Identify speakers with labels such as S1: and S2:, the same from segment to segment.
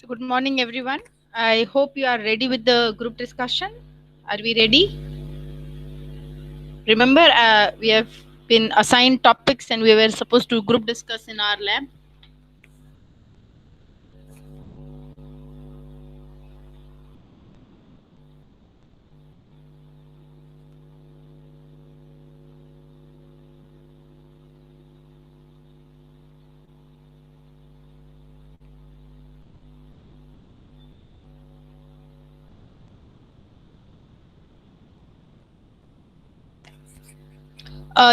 S1: So good morning, everyone. I hope you are ready with the group discussion. Are we ready? Remember, we have been assigned topics and we were supposed to group discuss in our lab.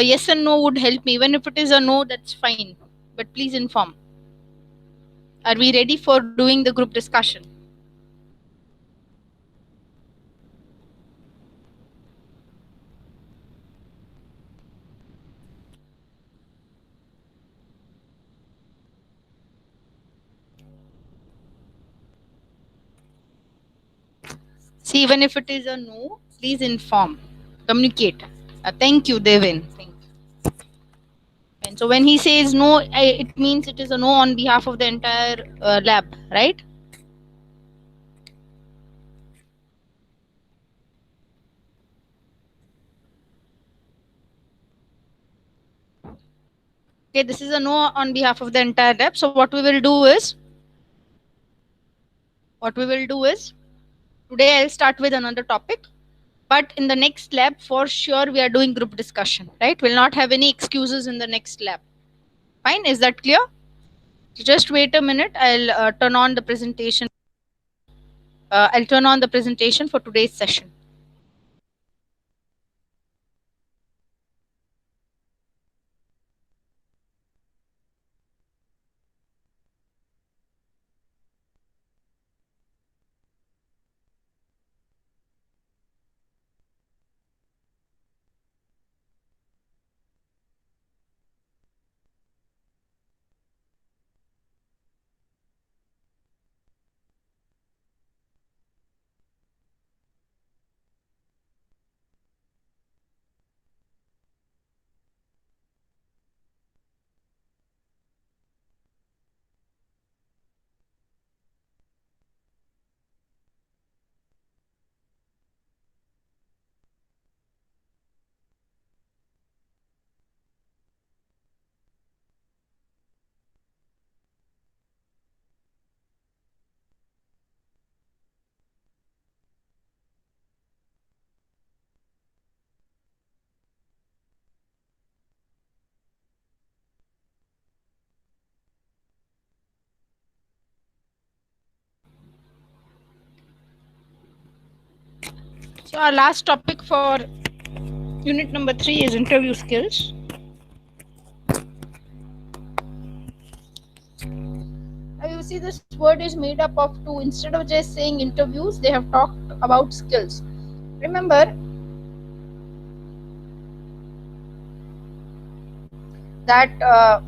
S1: Yes and no would help me. Even if it is a no, that's fine. But please inform. Are we ready for doing the group discussion? See, even if it is a no, please inform. Communicate. Thank you, Devin. Thank you. And so when he says no, it means it is a no on behalf of the entire lab, right? Okay, this is a no on behalf of the entire lab. So what we will do is today I'll start with another topic, but in the next lab for sure we are doing group discussion, right? We'll not have any excuses in the next lab. Fine, is that clear? Just wait a minute. I'll turn on the presentation. I'll turn on the presentation for today's session. So our last topic for unit number 3 is interview skills. Now you see this word is made up of two. Instead of just saying interviews, they have talked about skills. Remember that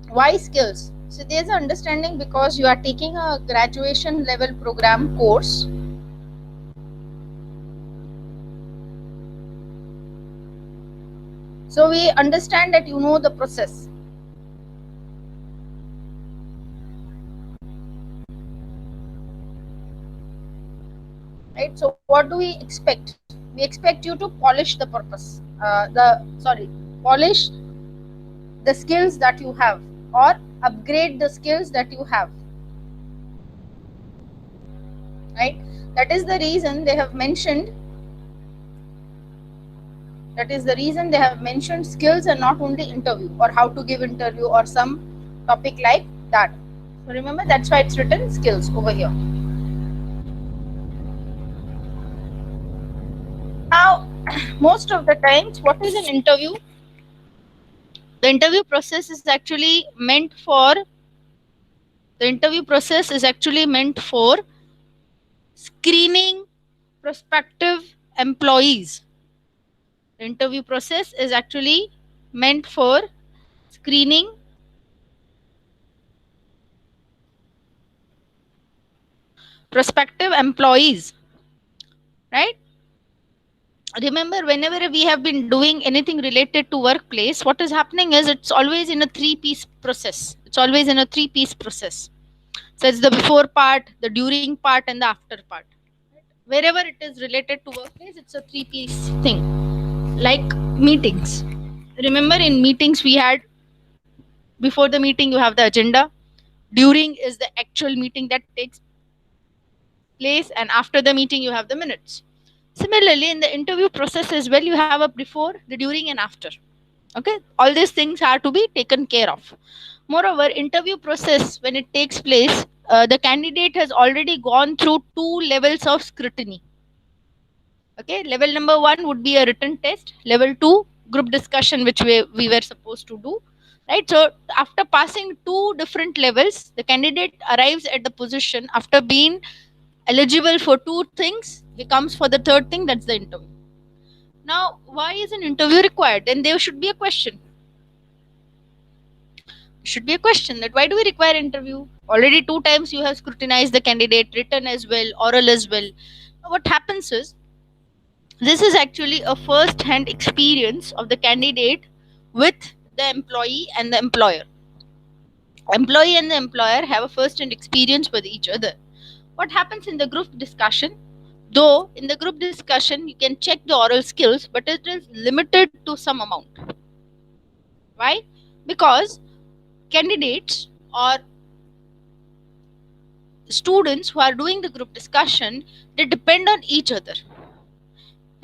S1: why skills? So there's an understanding because you are taking a graduation level program course. So we understand that you know the process. Right? So what do we expect? We expect you to polish the purpose. Polish the skills that you have or upgrade the skills that you have. Right? That is the reason they have mentioned. That is the reason they have mentioned skills and not only interview or how to give interview or some topic like that. So remember, that's why it's written skills over here. Now, most of the times, what is an interview? The interview process is actually meant for screening prospective employees. The interview process is actually meant for screening prospective employees, right? Remember, whenever we have been doing anything related to workplace, what is happening is it's always in a three-piece process. So it's the before part, the during part, and the after part. Wherever it is related to workplace, it's a three-piece thing. Like meetings. Remember, in meetings we had, before the meeting you have the agenda, during is the actual meeting that takes place, and after the meeting you have the minutes. Similarly, in the interview process as well, you have a before, the during, and after. Okay, all these things are to be taken care of. Moreover, interview process, when it takes place, the candidate has already gone through two levels of scrutiny. Okay, level number one would be a written test, level two, group discussion, which we were supposed to do. Right, so after passing two different levels, the candidate arrives at the position after being eligible for two things, he comes for the third thing, that's the interview. Now, why is an interview required? Then there should be a question. Should be a question that why do we require interview? Already two times you have scrutinized the candidate, written as well, oral as well. What happens is, this is actually a first hand experience of the candidate with the employee and the employer. Employee and the employer have a first hand experience with each other. What happens in the group discussion? Though in the group discussion you can check the oral skills, but it is limited to some amount. Why? Because candidates or students who are doing the group discussion, they depend on each other.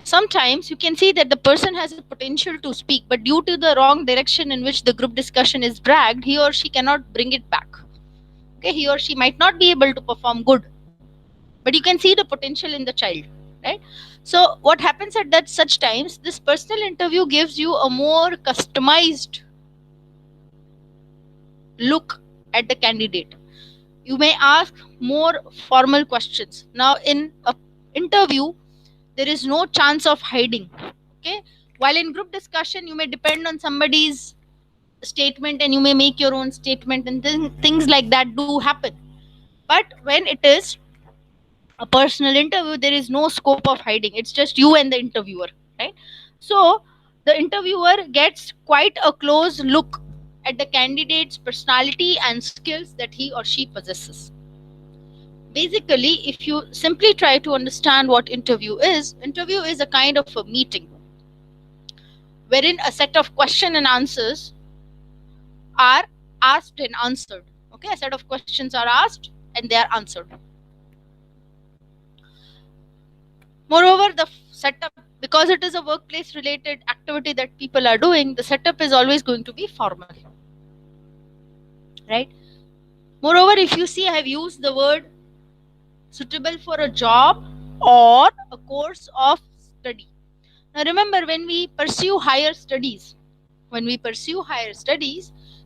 S1: Sometimes you can see that the person has a potential to speak, but due to the wrong direction in which the group discussion is dragged, he or she cannot bring it back. Okay, he or she might not be able to perform good, but you can see the potential in the child, right? So what happens at that such times, this personal interview gives you a more customized look at the candidate. You may ask more formal questions. Now in a interview there is no chance of hiding. Okay, while in group discussion you may depend on somebody's statement and you may make your own statement, and things like that do happen. But when it is a personal interview, there is no scope of hiding, it's just you and the interviewer, right? So the interviewer gets quite a close look at the candidate's personality and skills that he or she possesses. Basically, if you simply try to understand what interview is a kind of a meeting wherein a set of question and answers are asked and answered. Okay, a set of questions are asked and they are answered. Moreover, the setup, because it is a workplace related activity that people are doing, the setup is always going to be formal, right? Moreover, if you see, I have used the word suitable for a job or a course of study. Now remember, when we pursue higher studies,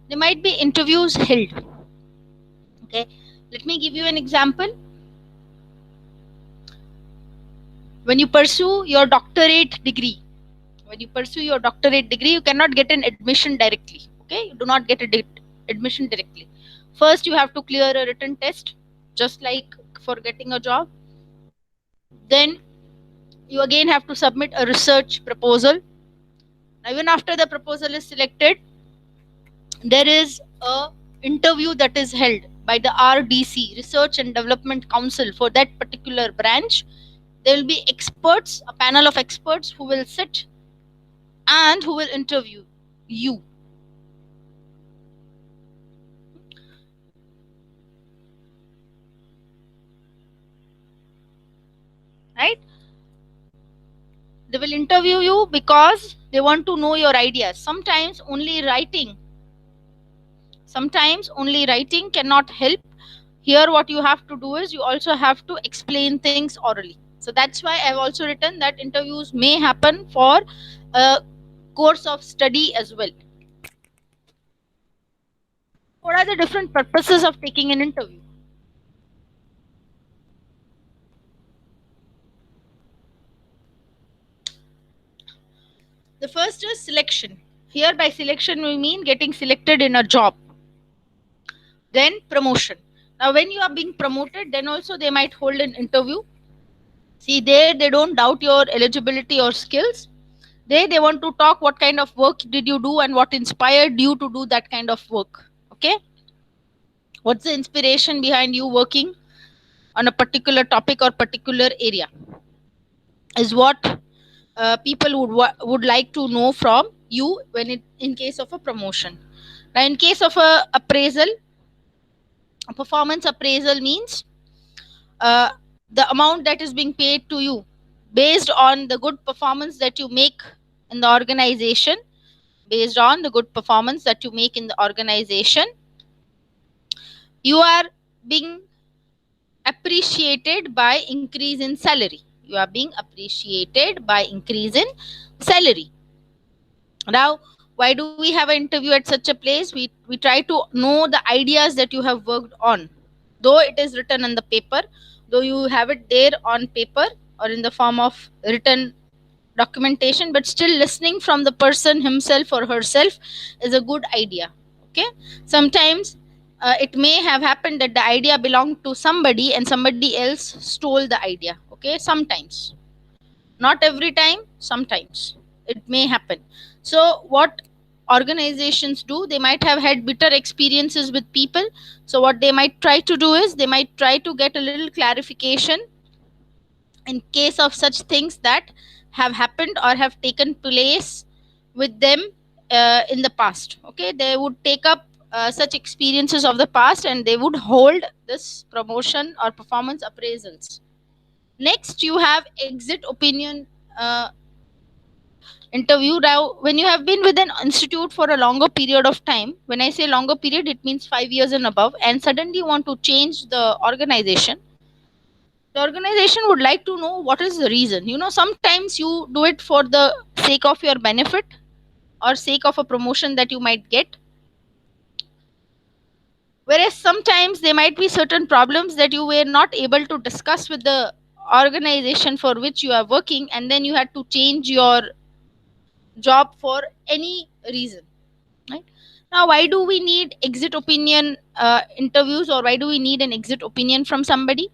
S1: there might be interviews held. Okay, let me give you an example. When you pursue your doctorate degree, you cannot get an admission directly. Okay, you do not get admission directly. First you have to clear a written test, just like for getting a job. Then you again have to submit a research proposal. Even after the proposal is selected, there is a interview that is held by the RDC, Research and Development Council, for that particular branch. There will be experts, a panel of experts who will sit and who will interview you. Right? They will interview you because they want to know your ideas. Sometimes only writing cannot help. Here what you have to do is you also have to explain things orally. So that's why I've also written that interviews may happen for a course of study as well. What are the different purposes of taking an interview? The first is selection. Here by selection we mean getting selected in a job. Then promotion. Now when you are being promoted, then also they might hold an interview. See, they don't doubt your eligibility or skills. They want to talk what kind of work did you do and what inspired you to do that kind of work. Okay. What's the inspiration behind you working on a particular topic or particular area is what people would like to know from you when it in case of a promotion. Now in case of a appraisal, a performance appraisal means uh, the amount that is being paid to you based on the good performance that you make in the organization, based on the good performance that you make in the organization, you are being appreciated by increase in salary. You are being appreciated by increase in salary. Now why do we have an interview at such a place? We try to know the ideas that you have worked on, though it is written on the paper, though you have it there on paper or in the form of written documentation, but still listening from the person himself or herself is a good idea. Okay, sometimes it may have happened that the idea belonged to somebody and somebody else stole the idea. Okay, sometimes, not every time, sometimes it may happen. So what organizations do, they might have had bitter experiences with people. So what they might try to do is they might try to get a little clarification in case of such things that have happened or have taken place with them in the past. Okay, they would take up such experiences of the past and they would hold this promotion or performance appraisals. Next you have exit opinion interview. Now when you have been with an institute for a longer period of time, when I say longer period, it means 5 years and above, and suddenly you want to change the organization, the organization would like to know what is the reason. Sometimes you do it for the sake of your benefit or sake of a promotion that you might get, whereas sometimes there might be certain problems that you were not able to discuss with the organization for which you are working, and then you had to change your job for any reason, right? Now why do we need exit opinion interviews, or why do we need an exit opinion from somebody?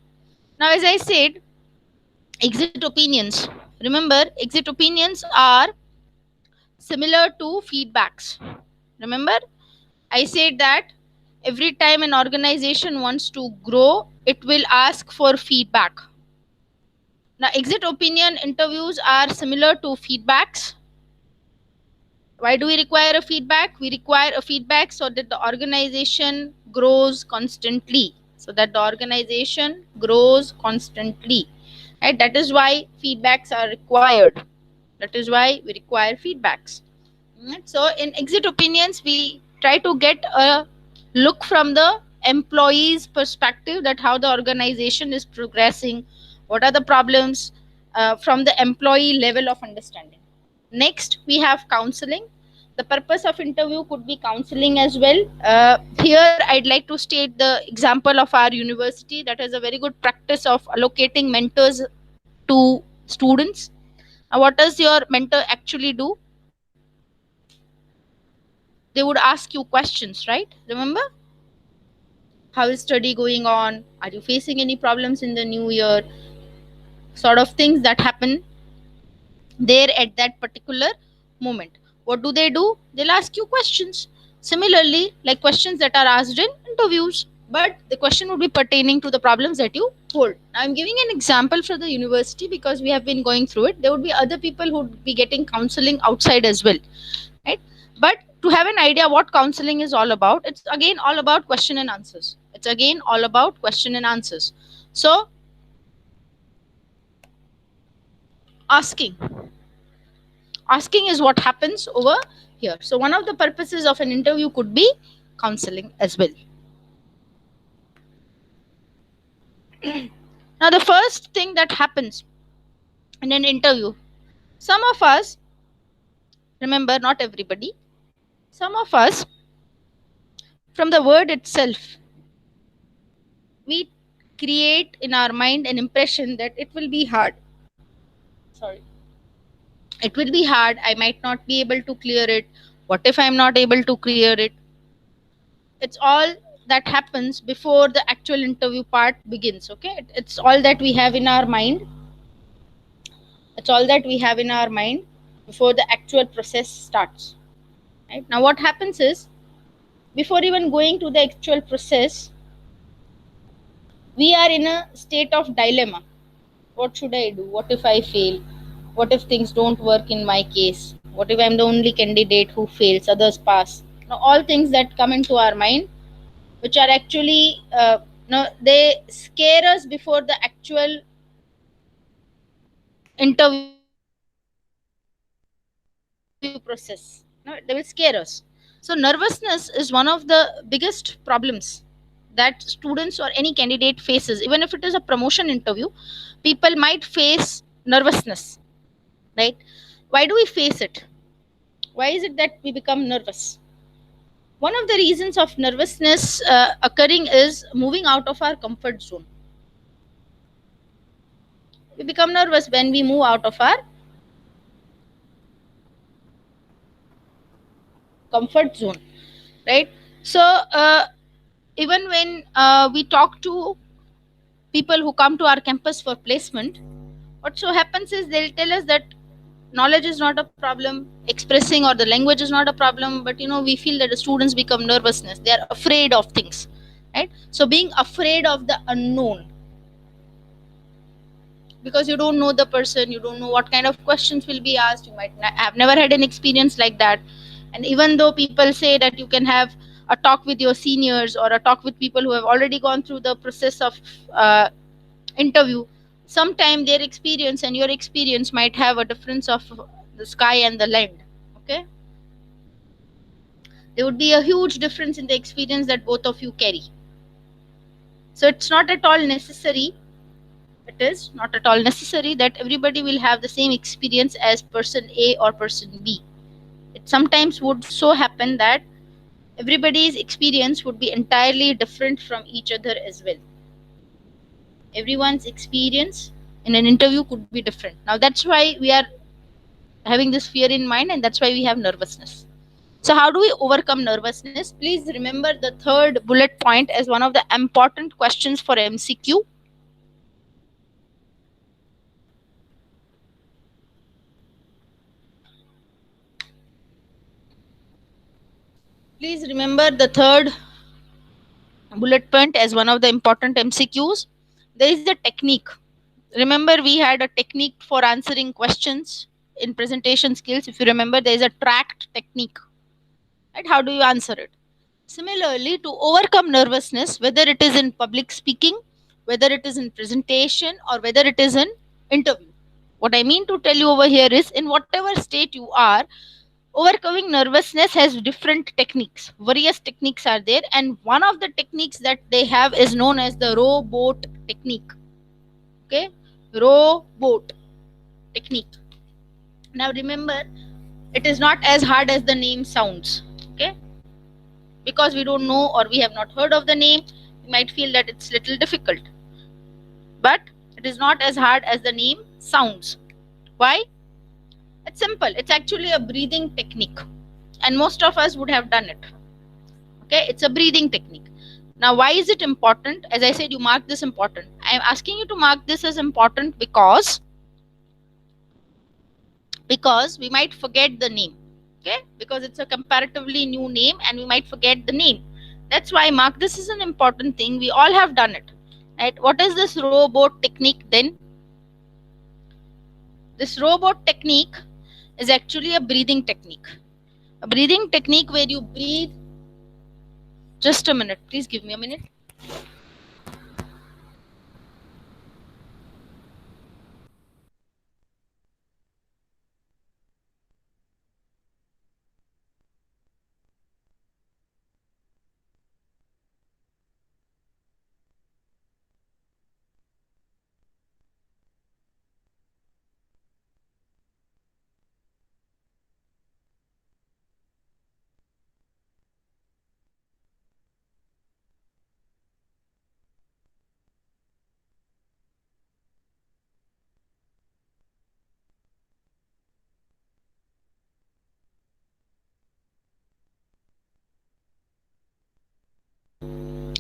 S1: Now as I said, exit opinions, remember, exit opinions are similar to feedbacks. Remember, I said that every time an organization wants to grow, it will ask for feedback. Now exit opinion interviews are similar to feedbacks. Why do we require a feedback? We require a feedback so that the organization grows constantly. So that the organization grows constantly. Right? That is why feedbacks are required. That is why we require feedbacks. Right? So in exit opinions, we try to get a look from the employee's perspective, that how the organization is progressing, what are the problems from the employee level of understanding. Next we have counseling. The purpose of interview could be counseling as well. Here I'd like to state the example of our university that has a very good practice of allocating mentors to students. Now what does your mentor actually do? They would ask you questions, right? Remember, how is study going on, are you facing any problems in the new year, sort of things that happen there at that particular moment. What do? They'll ask you questions. Similarly, like questions that are asked in interviews, but the question would be pertaining to the problems that you hold. Now, I'm giving an example for the university because we have been going through it. There would be other people who would be getting counseling outside as well, right? But to have an idea what counseling is all about, it's again all about question and answers. It's again all about question and answers. So, asking asking is what happens over here. So one of the purposes of an interview could be counseling as well. Now the first thing that happens in an interview, some of us, remember, not everybody, some of us, from the word itself, we create in our mind an impression that it will be hard. Sorry, it will be hard, I might not be able to clear it. What if I'm not able to clear it? It's all that happens before the actual interview part begins. Okay, it's all that we have in our mind. It's all that we have in our mind before the actual process starts. Right now what happens is, before even going to the actual process, we are in a state of dilemma. What should I do? What if I fail? What if things don't work in my case? What if I'm the only candidate who fails, others pass? Now, all things that come into our mind, which are actually, no, they scare us before the actual interview process. No, they will scare us. So, nervousness is one of the biggest problems that students or any candidate faces. Even if it is a promotion interview, people might face nervousness, right? Why do we face it? Why is it that we become nervous? One of the reasons of nervousness occurring is moving out of our comfort zone. We become nervous when we move out of our comfort zone, right? So, even when we talk to people who come to our campus for placement, what so happens is they'll tell us that knowledge is not a problem, expressing or the language is not a problem, but we feel that the students become nervousness. They are afraid of things, right? So, being afraid of the unknown, because you don't know the person, you don't know what kind of questions will be asked, you might have never had an experience like that. And even though people say that you can have a talk with your seniors or a talk with people who have already gone through the process of uh, interview, sometime their experience and your experience might have a difference of the sky and the land. Okay, there would be a huge difference in the experience that both of you carry. So it's not at all necessary, it is not at all necessary that everybody will have the same experience as person A or person B. It sometimes would so happen that everybody's experience would be entirely different from each other as well. Everyone's experience in an interview could be different. Now, that's why we are having this fear in mind, and that's why we have nervousness. So, how do we overcome nervousness? Please remember the third bullet point as one of the important questions for MCQ. Please remember the third bullet point as one of the important MCQs. There is the technique. Remember, we had a technique for answering questions in presentation skills. If you remember, there is a tracked technique. Right? How do you answer it? Similarly, to overcome nervousness, whether it is in public speaking, whether it is in presentation, or whether it is in interview, what I mean to tell you over here is in whatever state you are, overcoming nervousness has different techniques. Various techniques are there, and one of the techniques that they have is known as the row boat technique. Okay, row boat technique. Now remember, it is not as hard as the name sounds. Okay, because we don't know or we have not heard of the name, we might feel that it's little difficult, but it is not as hard as the name sounds. Why? It's simple. It's actually a breathing technique, and most of us would have done it. Okay, it's a breathing technique. Now, why is it important? As I said, you mark this important. I'm asking you to mark this as important because we might forget the name. Okay, because it's a comparatively new name and we might forget the name. That's why mark this is an important thing. We all have done it, right? What is this rowboat technique then? This rowboat technique is actually a breathing technique. A breathing technique where you breathe. Just a minute, please give me a minute.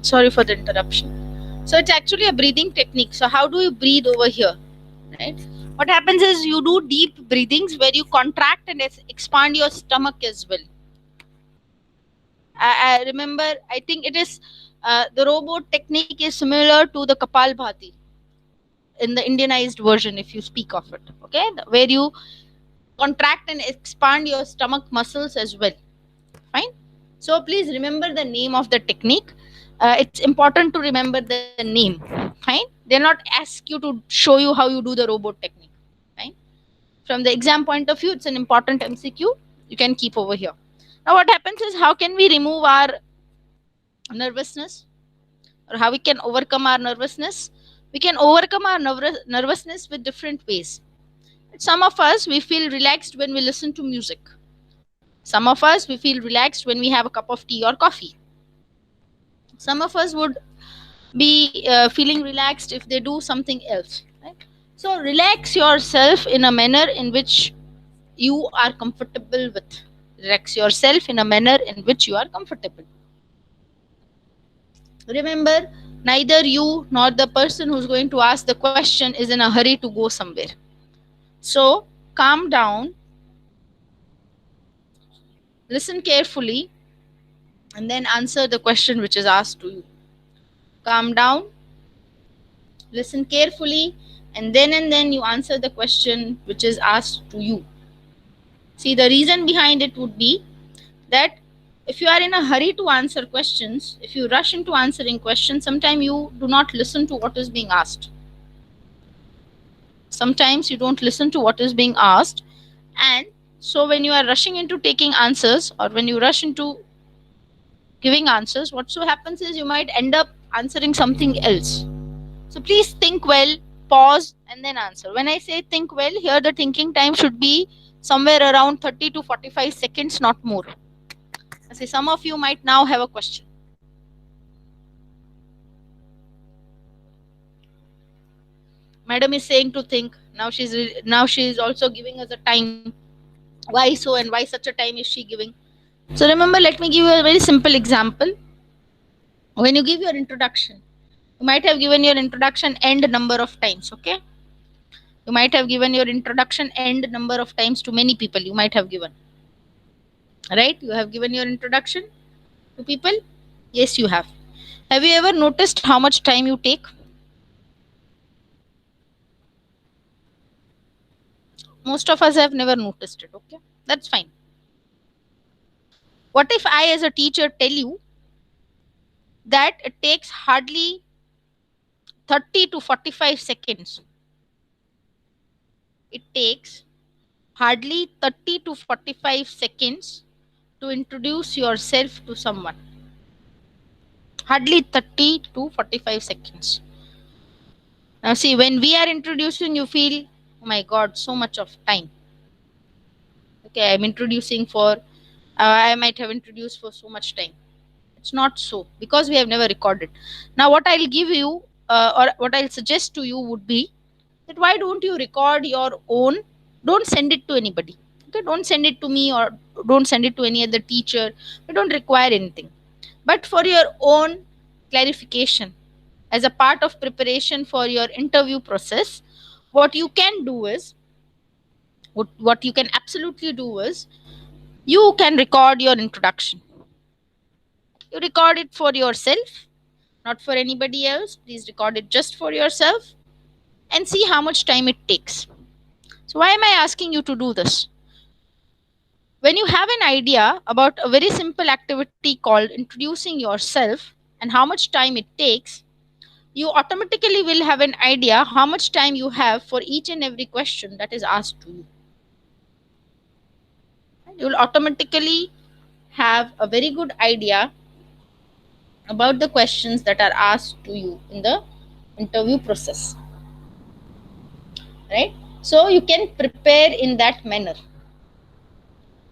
S1: Sorry for the interruption. So it's actually a breathing technique. So how do you breathe over here? Right? What happens is you do deep breathings where you contract and expand your stomach as well. I remember, I think it is The robot technique is similar to the Kapalbhati in the Indianized version, if you speak of it. Okay, where you contract and expand your stomach muscles as well. Fine. So please remember the name of the technique. It's important to remember the name. Fine. They'll not ask you to show you how you do the robot technique. Fine. From the exam point of view, it's an important MCQ. You can keep over here. Now, what happens is, how can we remove our nervousness, or how we can overcome our nervousness? We can overcome our nervousness with different ways. Some of us, we feel relaxed when we listen to music. Some of us, we feel relaxed when we have a cup of tea or coffee. Some of us would be feeling relaxed if they do something else. Right? So relax yourself in a manner in which you are comfortable with. Relax yourself in a manner in which you are comfortable. Remember, neither you nor the person who's going to ask the question is in a hurry to go somewhere. So calm down, listen carefully, and then answer the question which is asked to you. Calm down, listen carefully, and then you answer the question which is asked to you. See, the reason behind it would be that if you are in a hurry to answer questions, if you rush into answering questions, sometimes you do not listen to what is being asked. Sometimes you don't listen to what is being asked, and so when you are rushing into taking answers, or when you rush into giving answers, what so happens is you might end up answering something else. So please think well, pause, and then answer. When I say think well, here the thinking time should be somewhere around 30 to 45 seconds, not more. I say some of you might now have a question. Madam is saying to think. Now she is also giving us a time. Why so, and why such a time is she giving? So remember, let me give you a very simple example. When you give your introduction, you might have given your introduction end number of times. Okay, you might have given your introduction end number of times to many people. You might have given, right? You have given your introduction to people. Yes, you have. Have you ever noticed how much time you take? Most of us have never noticed it. Okay, that's fine. What if I, as a teacher, tell you that it takes hardly 30 to 45 seconds? It takes hardly 30 to 45 seconds to introduce yourself to someone. Hardly 30 to 45 seconds. Now, see, when we are introducing, you feel, oh my god, so much of time. Okay, I'm introducing for, I might have introduced for so much time. It's not so, because we have never recorded. Now, what I'll give you, or what I'll suggest to you would be that why don't you record your own? Don't send it to anybody. Okay, don't send it to me, or don't send it to any other teacher. We don't require anything. But for your own clarification, as a part of preparation for your interview process, what you can do is, what you can absolutely do is, you can record your introduction. You record it for yourself, not for anybody else. Please record it just for yourself and see how much time it takes. So, why am I asking you to do this? When you have an idea about a very simple activity called introducing yourself and how much time it takes, you automatically will have an idea how much time you have for each and every question that is asked to you. You will automatically have a very good idea about the questions that are asked to you in the interview process. Right? So you can prepare in that manner.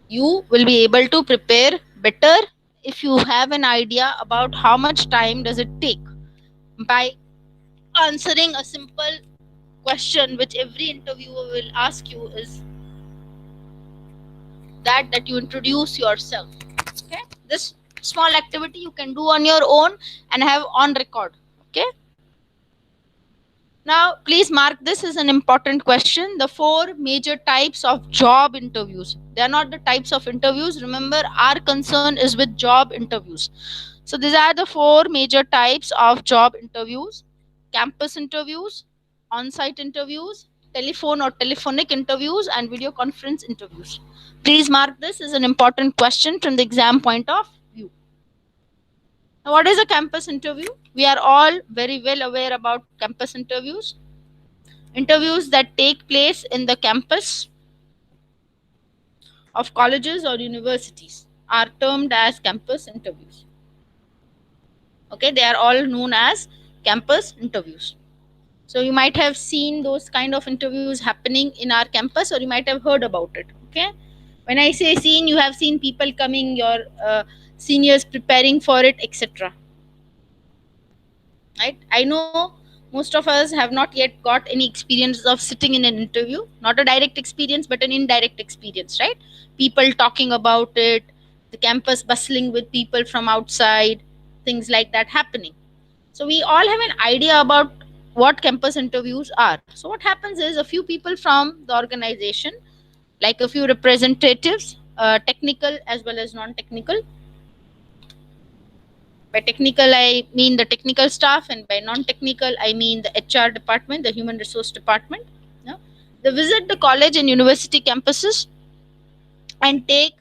S1: You will be able to prepare better if you have an idea about how much time does it take by answering a simple question which every interviewer will ask you is that you introduce yourself. Okay, this small activity you can do on your own and have on record. Okay, now please mark this as an important question. The four major types of job interviews, they are not the types of interviews. Remember, our concern is with job interviews. So these are the four major types of job interviews: campus interviews, on-site interviews, telephone or telephonic interviews, and video conference interviews. Please mark this as an important question from the exam point of view. Now, what is a campus interview? We are all very well aware about campus interviews. Interviews that take place in the campus of colleges or universities are termed as campus interviews. Okay, they are all known as campus interviews. So you might have seen those kind of interviews happening in our campus, or you might have heard about it. Okay, when I say seen, you have seen people coming, your seniors preparing for it, etc. Right? I know most of us have not yet got any experience of sitting in an interview, not a direct experience but an indirect experience, right? People talking about it, the campus bustling with people from outside, things like that happening. So we all have an idea about what campus interviews are. So what happens is, a few people from the organization, like a few representatives, technical as well as non-technical. By technical, I mean the technical staff, and by non-technical, I mean the HR department, the human resource department. Yeah? They visit the college and university campuses and take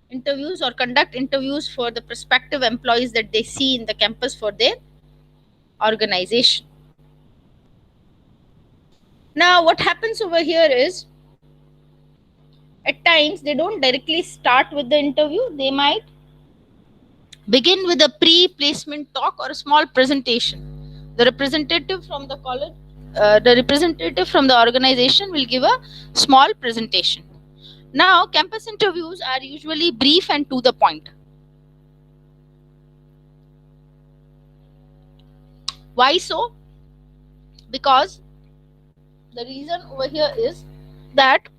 S1: interviews or conduct interviews for the prospective employees that they see in the campus for their organization. Now, what happens over here is, at times they don't directly start with the interview. They might begin with a pre-placement talk or a small presentation. The representative from the college, the representative from the organization will give a small presentation. Now, campus interviews are usually brief and to the point. Why so? Because the reason over here is that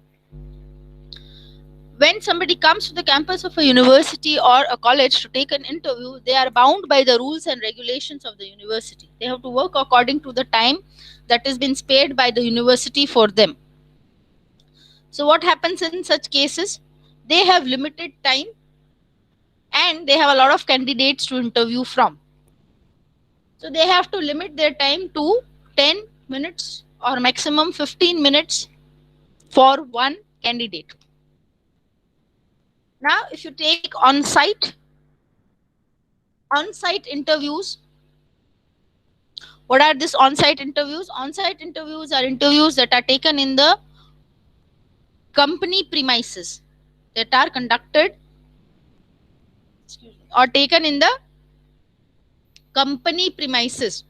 S1: when somebody comes to the campus of a university or a college to take an interview, they are bound by the rules and regulations of the university. They have to work according to the time that has been spared by the university for them. So what happens in such cases? They have limited time and they have a lot of candidates to interview from. So they have to limit their time to 10 minutes or maximum 15 minutes for one candidate. Now, if you take on-site interviews, what are these on-site interviews? On-site interviews are interviews that are taken in the company premises, that are conducted or taken in the company premises.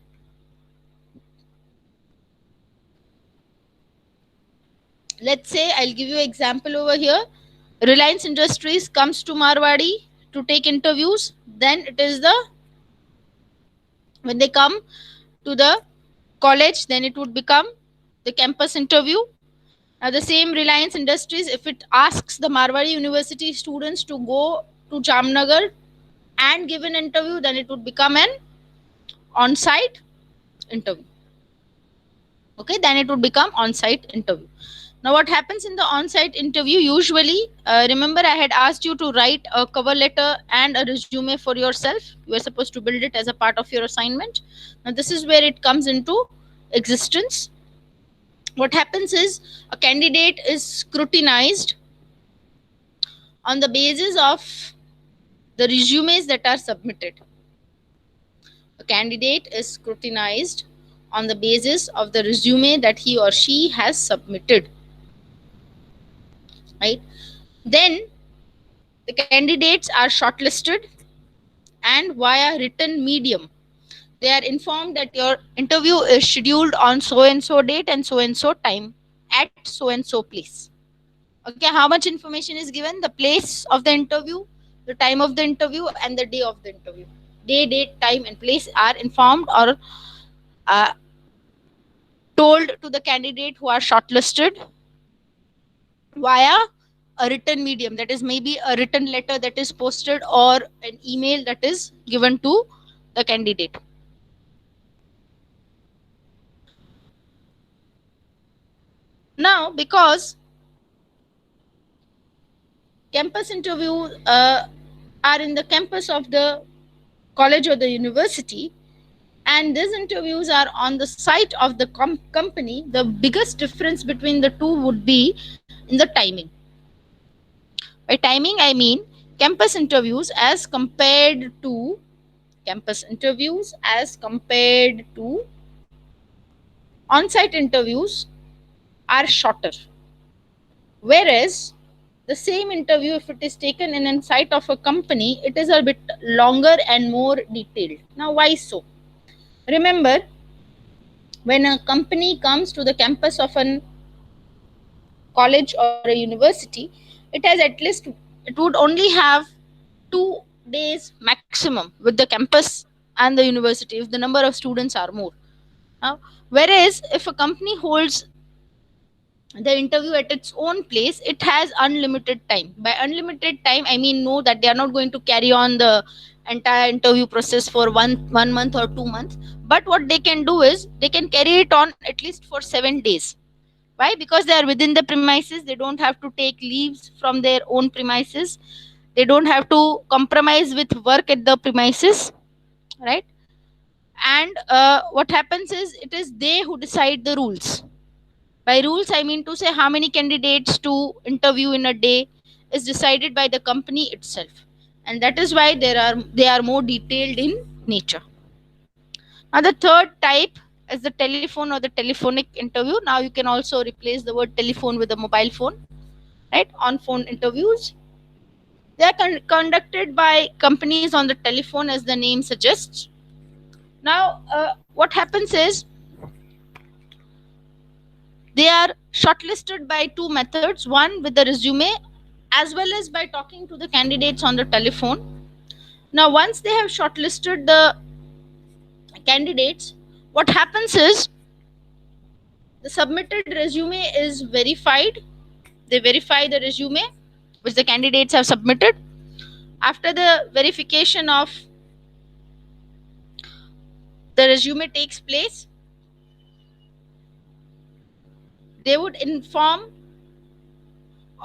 S1: Let's say, I'll give you an example over here. Reliance Industries comes to Marwadi to take interviews. Then it is when they come to the college, then it would become the campus interview. Now, the same Reliance Industries, if it asks the Marwadi University students to go to Jamnagar and give an interview, then it would become an on-site interview. Okay, then it would become on-site interview. Now, what happens in the on-site interview? Usually, remember I had asked you to write a cover letter and a resume for yourself. You are supposed to build it as a part of your assignment. Now, this is where it comes into existence. What happens is, a candidate is scrutinized on the basis of the resumes that are submitted. A candidate is scrutinized on the basis of the resume that he or she has submitted. Right? Then the candidates are shortlisted, and via written medium, they are informed that your interview is scheduled on so and so date and so time at so and so place. Okay, how much information is given? The place of the interview, the time of the interview, and the day of the interview. Day, date, time, and place are informed or told to the candidate who are shortlisted via a written medium, that is maybe a written letter that is posted or an email that is given to the candidate. Now, because campus interviews are in the campus of the college or the university, and these interviews are on the site of the company, the biggest difference between the two would be in the timing. By timing, I mean campus interviews as compared to on-site interviews are shorter. Whereas the same interview, if it is taken in inside of a company, it is a bit longer and more detailed. Now, why so? Remember, when a company comes to the campus of an college or a university, it has at least, it would only have 2 days maximum with the campus and the university if the number of students are more. Now, whereas if a company holds the interview at its own place, it has unlimited time. By unlimited time, I mean no, that they are not going to carry on the entire interview process for one month or 2 months. But what they can do is they can carry it on at least for 7 days. Why? Because they are within the premises, they don't have to take leaves from their own premises, they don't have to compromise with work at the premises, right? And what happens is it is they who decide the rules. By rules, I mean to say how many candidates to interview in a day is decided by the company itself, and that is why they are more detailed in nature. Now, the third type is the telephone or the telephonic interview. Now, you can also replace the word telephone with a mobile phone, right? On phone interviews, they are conducted by companies on the telephone, as the name suggests. Now, what happens is they are shortlisted by two methods, one with the resume as well as by talking to the candidates on the telephone. Now, once they have shortlisted the candidates, what happens is the submitted resume is verified. They verify the resume which the candidates have submitted. After the verification of the resume takes place, they would inform,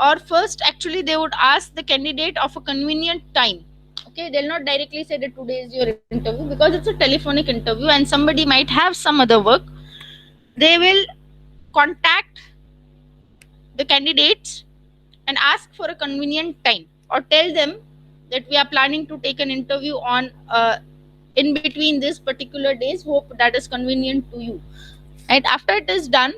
S1: or first actually they would ask the candidate of a convenient time. Okay, they'll not directly say that today is your interview, because it's a telephonic interview and somebody might have some other work. They will contact the candidates and ask for a convenient time, or tell them that we are planning to take an interview on in between these particular days, hope that is convenient to you. Right, after it is done,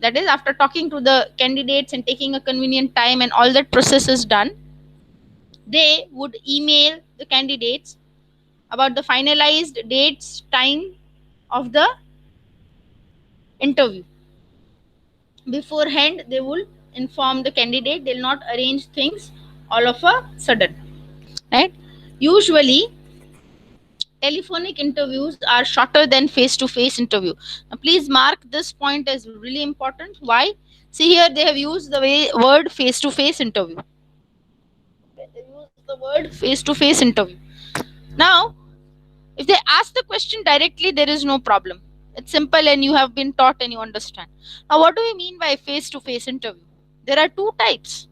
S1: that is after talking to the candidates and taking a convenient time and all that process is done, they would email the candidates about the finalized dates, time of the interview. Beforehand, they will inform the candidate, they'll not arrange things all of a sudden, right? Usually, telephonic interviews are shorter than face-to-face interview. Now, please mark this point as really important. Why? See here, they have used the word face-to-face interview. They use the word face-to-face interview. Now, if they ask the question directly, there is no problem. It's simple and you have been taught and you understand. Now, what do we mean by face-to-face interview? There are two types.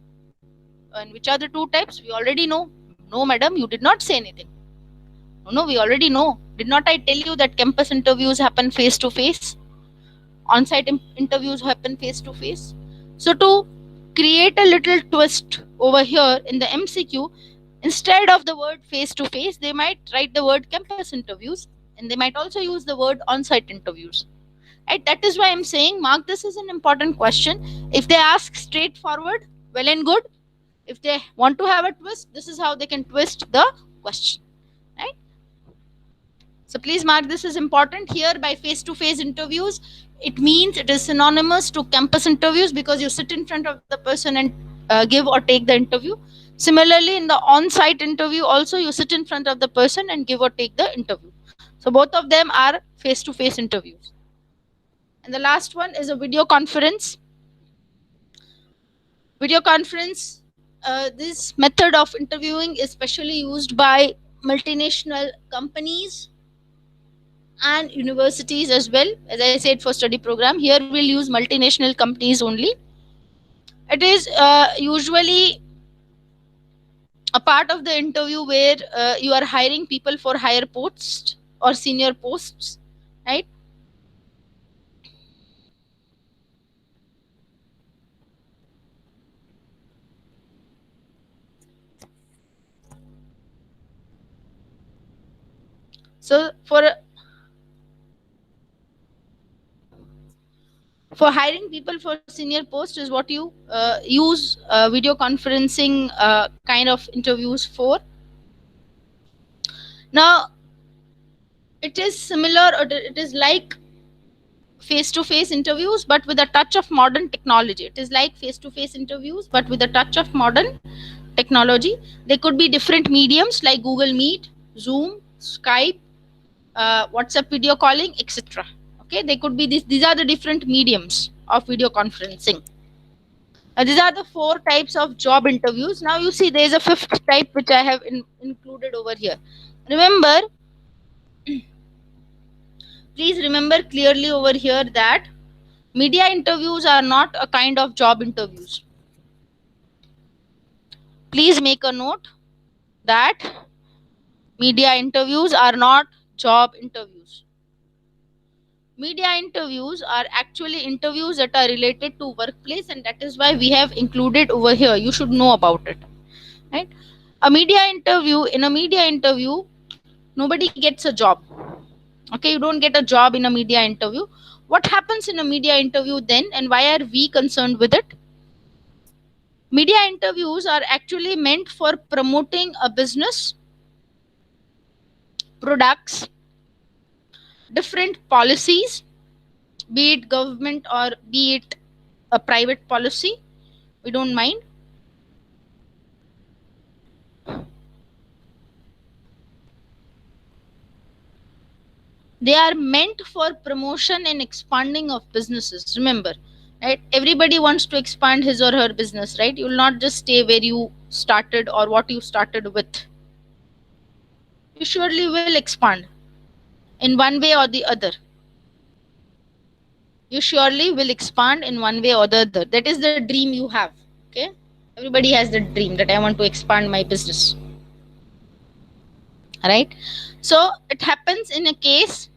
S1: And which are the two types? We already know. No, madam, you did not say anything. No, we already know. Did not I tell you that campus interviews happen face-to-face? On-site interviews happen face-to-face. So to create a little twist over here in the MCQ, instead of the word face-to-face, they might write the word campus interviews, and they might also use the word on-site interviews. Right? That is why I'm saying mark this as an important question. If they ask straightforward, well and good. If they want to have a twist, this is how they can twist the question. Right? So please mark this as important. Here by face-to-face interviews, it means it is synonymous to campus interviews, because you sit in front of the person and give or take the interview. Similarly, in the on-site interview also, you sit in front of the person and give or take the interview. So both of them are face-to-face interviews. And the last one is a video conference. Video conference, this method of interviewing is specially used by multinational companies and universities as well. As I said, for study program, here we'll use multinational companies only. It is usually a part of the interview where you are hiring people for higher posts or senior posts, right? So for hiring people for senior post is what you use video conferencing kind of interviews for. Now it is similar, or it is like face to face interviews but with a touch of modern technology. It is like face to face interviews but with a touch of modern technology. They could be different mediums like Google Meet, Zoom, Skype, WhatsApp video calling, etc. Okay, they could be these are the different mediums of video conferencing. These are the four types of job interviews. Now you see there is a fifth type which I have included over here. Remember, please remember clearly over here that media interviews are not a kind of job interviews. Please make a note that media interviews are not job interviews. Media interviews are actually interviews that are related to workplace, and that is why we have included over here. You should know about it, right? In a media interview, nobody gets a job. Okay, you don't get a job in a media interview. What happens in a media interview then, and why are we concerned with it? Media interviews are actually meant for promoting a business, products, different policies, be it government or be it a private policy. We don't mind. They are meant for promotion and expanding of businesses. Remember, right? Everybody wants to expand his or her business, right? You will not just stay where you started or what you started with. You surely will expand in one way or the other. You surely will expand in one way or the other. That is the dream you have. Okay, everybody has the dream that I want to expand my business, right? So it happens in a case,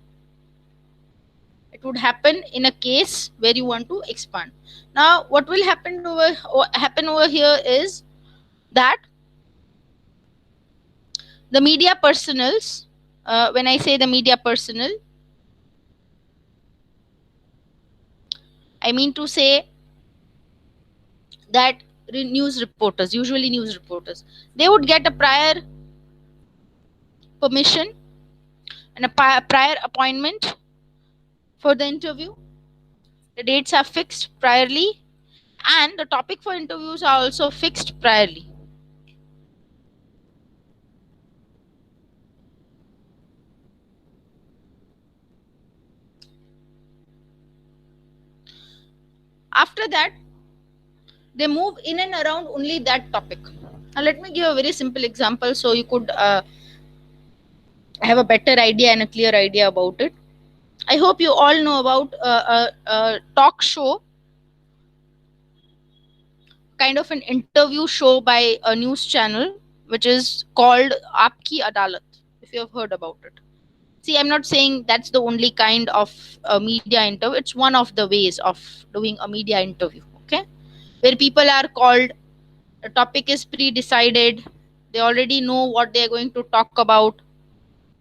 S1: it would happen in a case where you want to expand. Now what will happen over here is that the media personals, when I say the media personnel, I mean to say that news reporters, usually news reporters, they would get a prior permission and a prior appointment for the interview. The dates are fixed priorly, and the topic for interviews are also fixed priorly. After that, they move in and around only that topic. Now let me give a very simple example so you could have a better idea and a clear idea about it. I hope you all know about a talk show, kind of an interview show by a news channel, which is called Aapki Adalat, if you have heard about it. See, I'm not saying that's the only kind of media interview. It's one of the ways of doing a media interview, okay? Where people are called, the topic is pre-decided, they already know what they're going to talk about,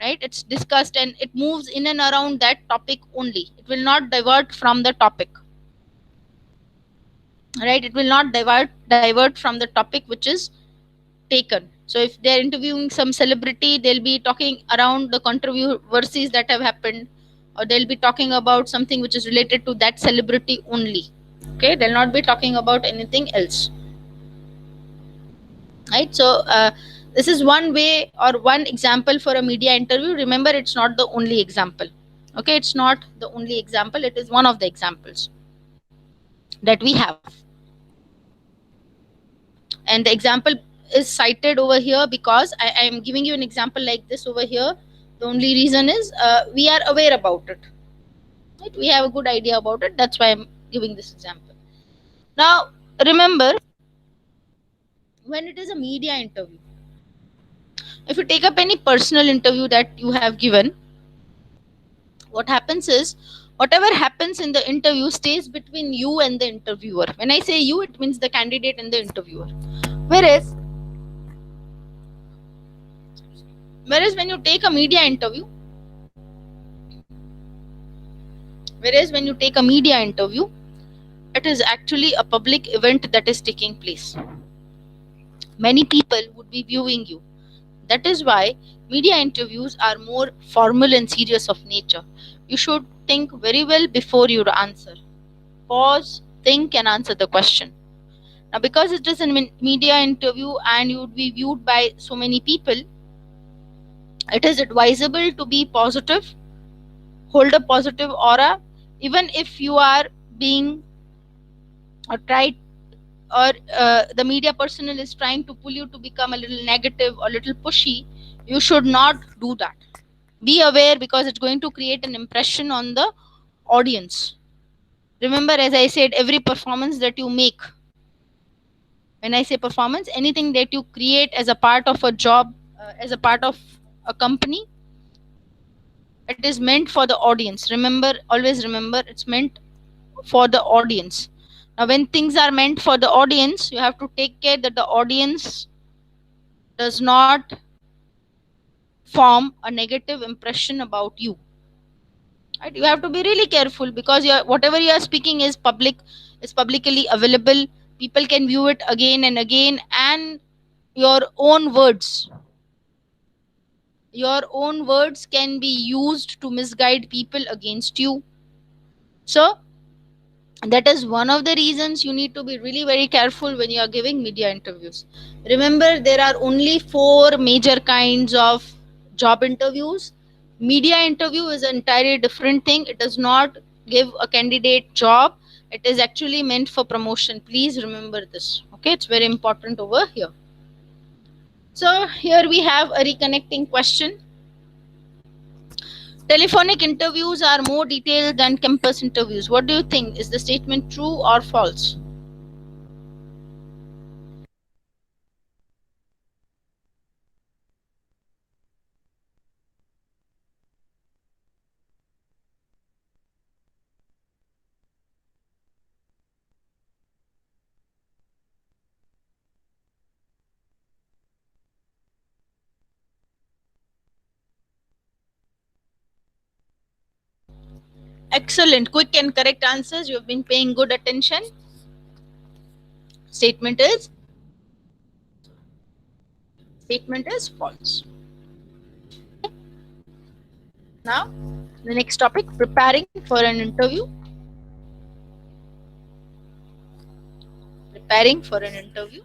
S1: right? It's discussed and it moves in and around that topic only. It will not divert from the topic, right? It will not divert from the topic which is taken. So if they're interviewing some celebrity, they'll be talking around the controversies that have happened, or they'll be talking about something which is related to that celebrity only. Okay, they'll not be talking about anything else, right? So this is one way or one example for a media interview. Remember, it's not the only example. Okay, it's not the only example, it is one of the examples that we have. And the example is cited over here because I am giving you an example like this over here. The only reason is we are aware about it, right? We have a good idea about it, that's why I'm giving this example. Now remember, when it is a media interview, If you take up any personal interview that you have given, what happens is whatever happens in the interview stays between you and the interviewer. When I say you, it means the candidate and the interviewer. Whereas, whereas when you take a media interview, whereas when you take a media interview, it is actually a public event that is taking place. Many people would be viewing you. That is why media interviews are more formal and serious of nature. You should think very well before you answer. Pause, think, and answer the question. Now, because it is a media interview and you would be viewed by so many people, it is advisable to be positive, hold a positive aura, even if you are being tried or the media personnel is trying to pull you to become a little negative or little pushy. You should not do that. Be aware because it's going to create an impression on the audience. Remember, as I said, every performance that you make, when I say performance, anything that you create as a part of a job, as a part of a company, it is meant for the audience. Remember, always remember, it's meant for the audience. Now, when things are meant for the audience, you have to take care that the audience does not form a negative impression about you. Right? You have to be really careful because whatever you are speaking is public, is publicly available. People can view it again and again, and your own words, your own words can be used to misguide people against you. So that is one of the reasons you need to be really very careful when you are giving media interviews. Remember, there are only four major kinds of job interviews. Media interview is an entirely different thing. It does not give a candidate job. It is actually meant for promotion. Please remember this. Okay, it's very important over here. So here we have a reconnecting question. Telephonic interviews are more detailed than campus interviews. What do you think? Is the statement true or false? Excellent. Quick and correct answers. You have been paying good attention. Statement is statement is false. Now, the next topic, preparing for an interview. Preparing for an interview.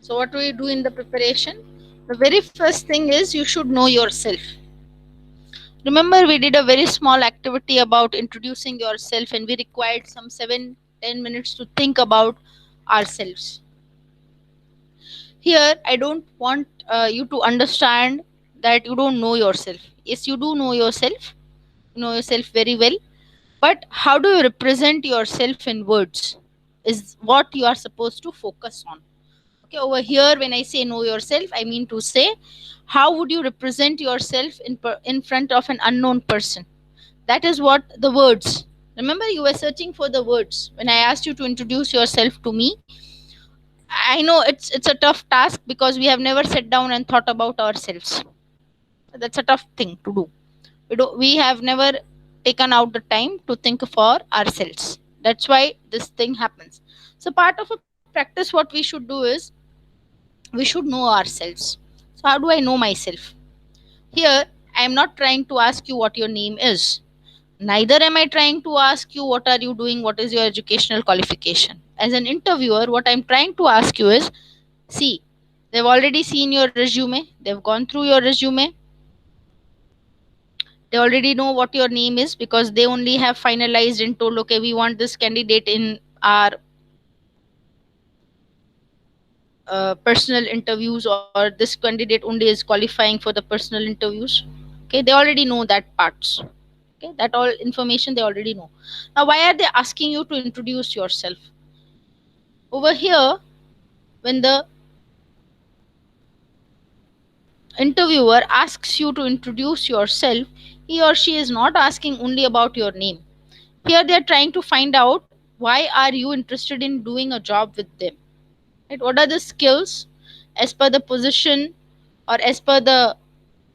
S1: So, what do we do in the preparation? The very first thing is you should know yourself. Remember, we did a very small activity about introducing yourself, and we required some 7-10 minutes to think about ourselves. Here, I don't want you to understand that you don't know yourself. Yes, you do know yourself. You know yourself very well. But how do you represent yourself in words is what you are supposed to focus on. Okay, over here, when I say know yourself, I mean to say, how would you represent yourself in front of an unknown person? That is what the words. Remember, you were searching for the words when I asked you to introduce yourself to me. I know it's a tough task because we have never sat down and thought about ourselves. That's a tough thing to do. We have never taken out the time to think for ourselves. That's why this thing happens. So part of a practice, what we should do is we should know ourselves. So how do I know myself? Here, I am not trying to ask you what your name is. Neither am I trying to ask you what are you doing, what is your educational qualification. As an interviewer, what I'm trying to ask you is, see, they've already seen your resume, they've gone through your resume, they already know what your name is because they only have finalized and told, okay, we want this candidate in our personal interviews, or this candidate only is qualifying for the personal interviews. Okay, they already know that parts. Okay, that all information they already know. Now, why are they asking you to introduce yourself? over here, when the interviewer asks you to introduce yourself, he or she is not asking only about your name. Here they are trying to find out why are you interested in doing a job with them. Right? What are the skills as per the position or as per the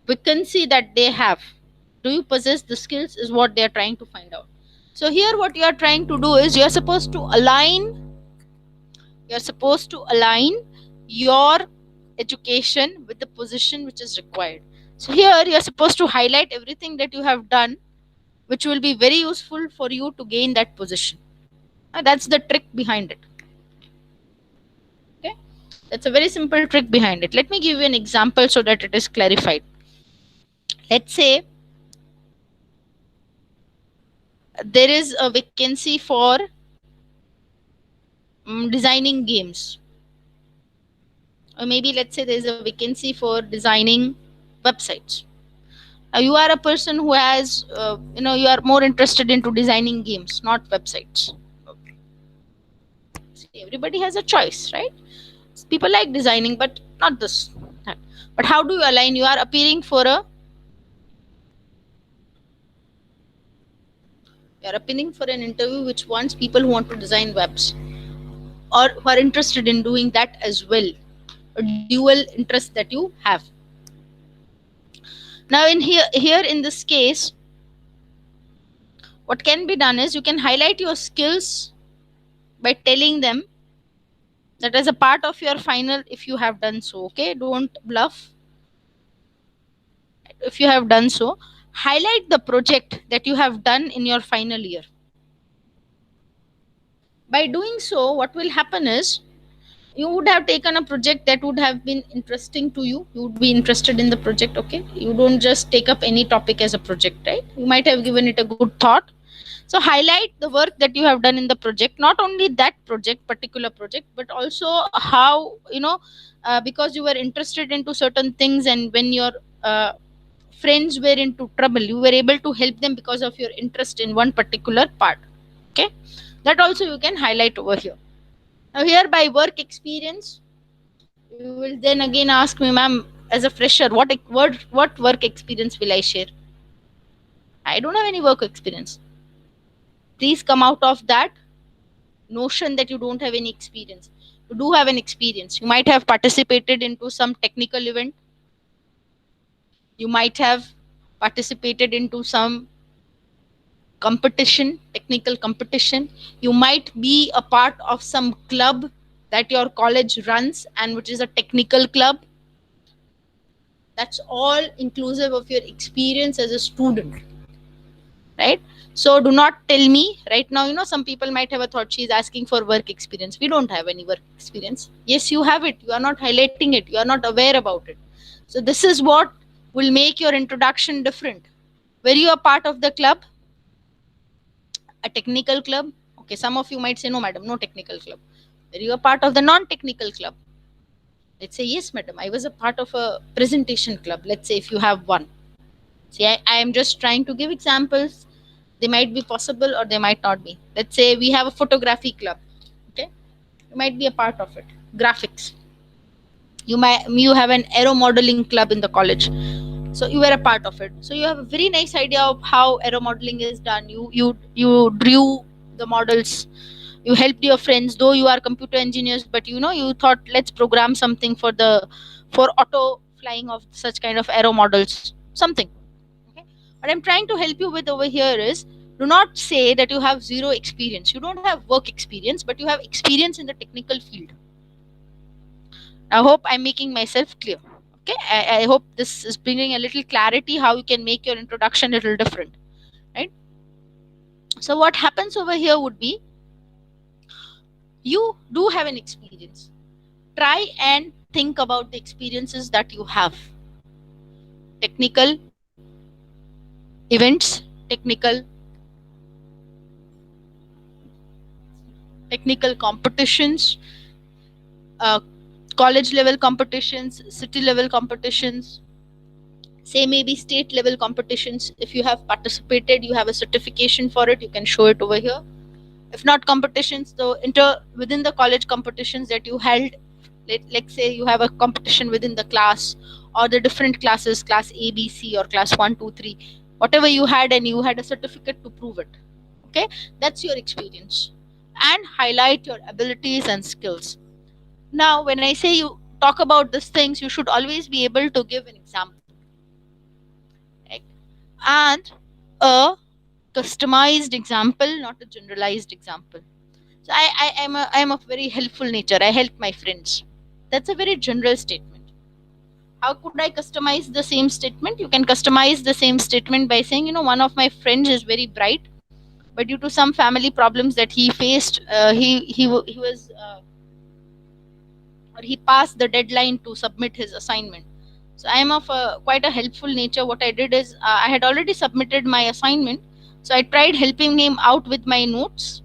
S1: vacancy that they have? Do you possess the skills is what they are trying to find out. So here what you are trying to do is you're supposed to align your education with the position which is required. So here you're supposed to highlight everything that you have done which will be very useful for you to gain that position. That's the trick behind it. Okay, that's a very simple trick behind it. Let me give you an example so that it is clarified. Let's say there is a vacancy for designing games, or maybe let's say there is a vacancy for designing websites. You are a person who has you are more interested into designing games, not websites. Okay. See, everybody has a choice, right? People like designing, but not this. But how do you align? You are appearing for a you are appearing for an interview which wants people who want to design webs or who are interested in doing that as well. A dual interest that you have. Now in here in this case, what can be done is you can highlight your skills by telling them that as a part of your final, if you have done so. Okay, don't bluff. If you have done so, highlight the project that you have done in your final year. By doing so, what will happen is you would have taken a project that would have been interesting to you. You would be interested in the project. Okay, you don't just take up any topic as a project, right? You might have given it a good thought. So highlight the work that you have done in the project, not only that project, particular project, but also how because you were interested into certain things, and when your friends were into trouble, you were able to help them because of your interest in one particular part. Okay, that also you can highlight over here. Now here, by work experience, you will then again ask me, ma'am, as a fresher, what work experience will I share? I don't have any work experience. Please come out of that notion that you don't have any experience. You do have an experience. You might have participated into some technical event. You might have participated into some competition, technical competition. You might be a part of some club that your college runs and which is a technical club. That's all inclusive of your experience as a student, right? So do not tell me right now, some people might have a thought she's asking for work experience. We don't have any work experience. Yes, you have it. You are not highlighting it. You are not aware about it. So this is what will make your introduction different. Were you a part of the club? A technical club? Okay, some of you might say, no, madam, no technical club. Were you a part of the non-technical club? Let's say, yes, madam, I was a part of a presentation club. Let's say if you have one. See, I am just trying to give examples. They might be possible or they might not be. Let's say we have a photography club. Okay, you might be a part of it. Graphics. You have an aero modeling club in the college, so you were a part of it. So you have a very nice idea of how aero modeling is done. You drew the models. You helped your friends, though you are computer engineers, but you thought let's program something for auto flying of such kind of aero models, something. Okay, what I'm trying to help you with over here is, do not say that you have zero experience. You don't have work experience, but you have experience in the technical field. I hope I'm making myself clear. Okay, I hope this is bringing a little clarity how you can make your introduction a little different, right? So what happens over here would be, you do have an experience. Try and think about the experiences that you have. Technical events, technical competitions, uh, college level competitions, city level competitions, say maybe state level competitions. If you have participated, you have a certification for it, you can show it over here. if not competitions, so within the college competitions that you held. Let's say you have a competition within the class, or the different classes, class A, B, C, or class 1, 2, 3, whatever you had, and you had a certificate to prove it. Okay, that's your experience, and highlight your abilities and skills. Now, when I say you talk about these things, you should always be able to give an example, right? And a customized example, not a generalized example. So I am of very helpful nature. I help my friends. That's a very general statement. How could I customize the same statement? You can customize the same statement by saying, one of my friends is very bright, but due to some family problems that he faced, he was or he passed the deadline to submit his assignment. So I am of quite a helpful nature. What I did is, I had already submitted my assignment, so I tried helping him out with my notes.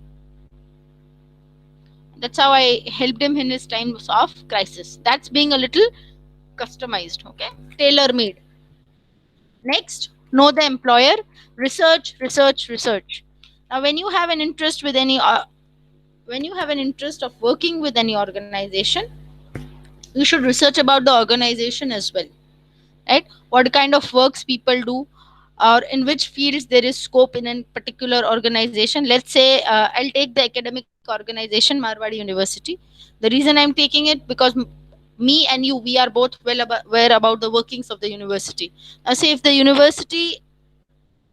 S1: That's how I helped him in his times of crisis. That's being a little customized, okay, tailor made. Next, know the employer. Research, research, research. Now, when you have an interest of working with any organization, you should research about the organization as well, right? What kind of works people do, or in which fields there is scope in a particular organization. Let's say, I'll take the academic organization Marwadi University. The reason I'm taking it, because me and you, we are both aware about the workings of the university. Now, say if the university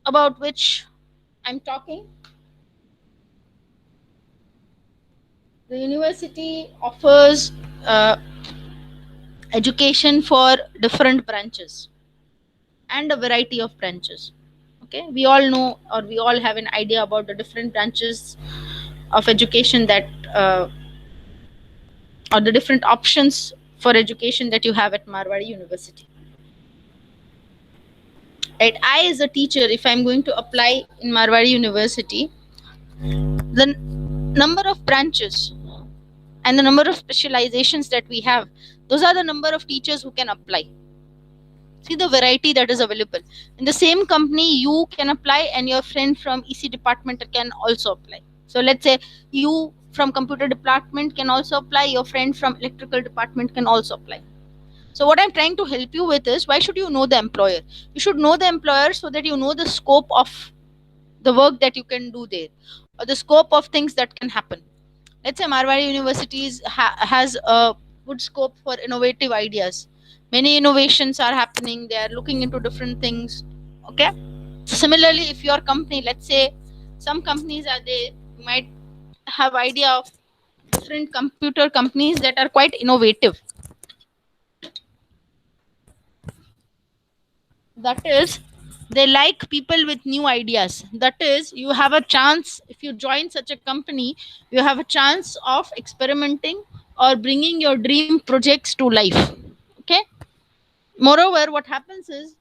S1: about which I'm talking, the university offers uh, education for different branches and a variety of branches. Okay, we all know, or we all have an idea about the different branches of education that, or the different options for education that you have at Marwadi University. Right, I as a teacher, if I'm going to apply in Marwadi University, the number of branches and the number of specializations that we have, those are the number of teachers who can apply. See the variety that is available in the same company. You can apply, and your friend from EC department can also apply. So let's say you from computer department can also apply, your friend from electrical department can also apply. So what I'm trying to help you with is, why should you know the employer? You should know the employer so that you know the scope of the work that you can do there, or the scope of things that can happen. Let's say Marwadi Universities has a good scope for innovative ideas. Many innovations are happening. They are looking into different things. Okay. Similarly, if your company, let's say, some companies are there, you might have idea of different computer companies that are quite innovative. That is, they like people with new ideas. That is, you have a chance, if you join such a company, you have a chance of experimenting or bringing your dream projects to life. Okay. Moreover, what happens is,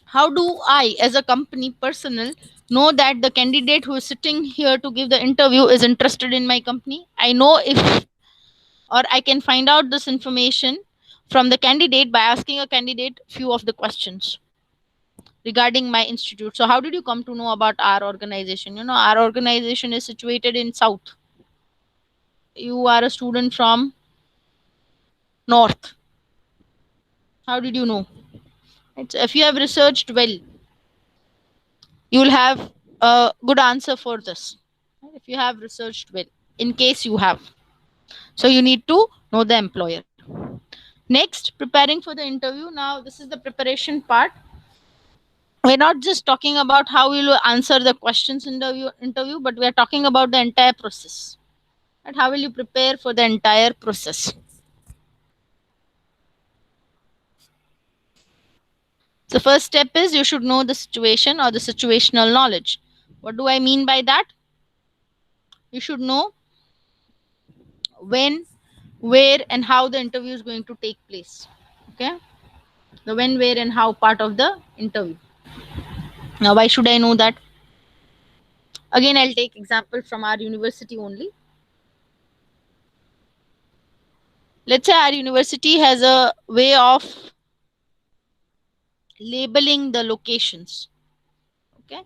S1: how do I as a company personnel know that the candidate who is sitting here to give the interview is interested in my company? I know if, or I can find out this information from the candidate by asking a candidate few of the questions regarding my institute. So how did you come to know about our organization? Our organization is situated in south. You are a student from north. How did you know? If you have researched well, you will have a good answer for this. If you have researched well, in case you have. So you need to know the employer. Next, preparing for the interview. Now, this is the preparation part. We're not just talking about how we will answer the questions in the interview, but we are talking about the entire process. And how will you prepare for the entire process? The first step is, you should know the situation or the situational knowledge. What do I mean by that? You should know when, where, and how the interview is going to take place. Okay, the when, where, and how part of the interview. Now, why should I know that? Again, I'll take example from our university only. Let's say our university has a way of labeling the locations. Okay,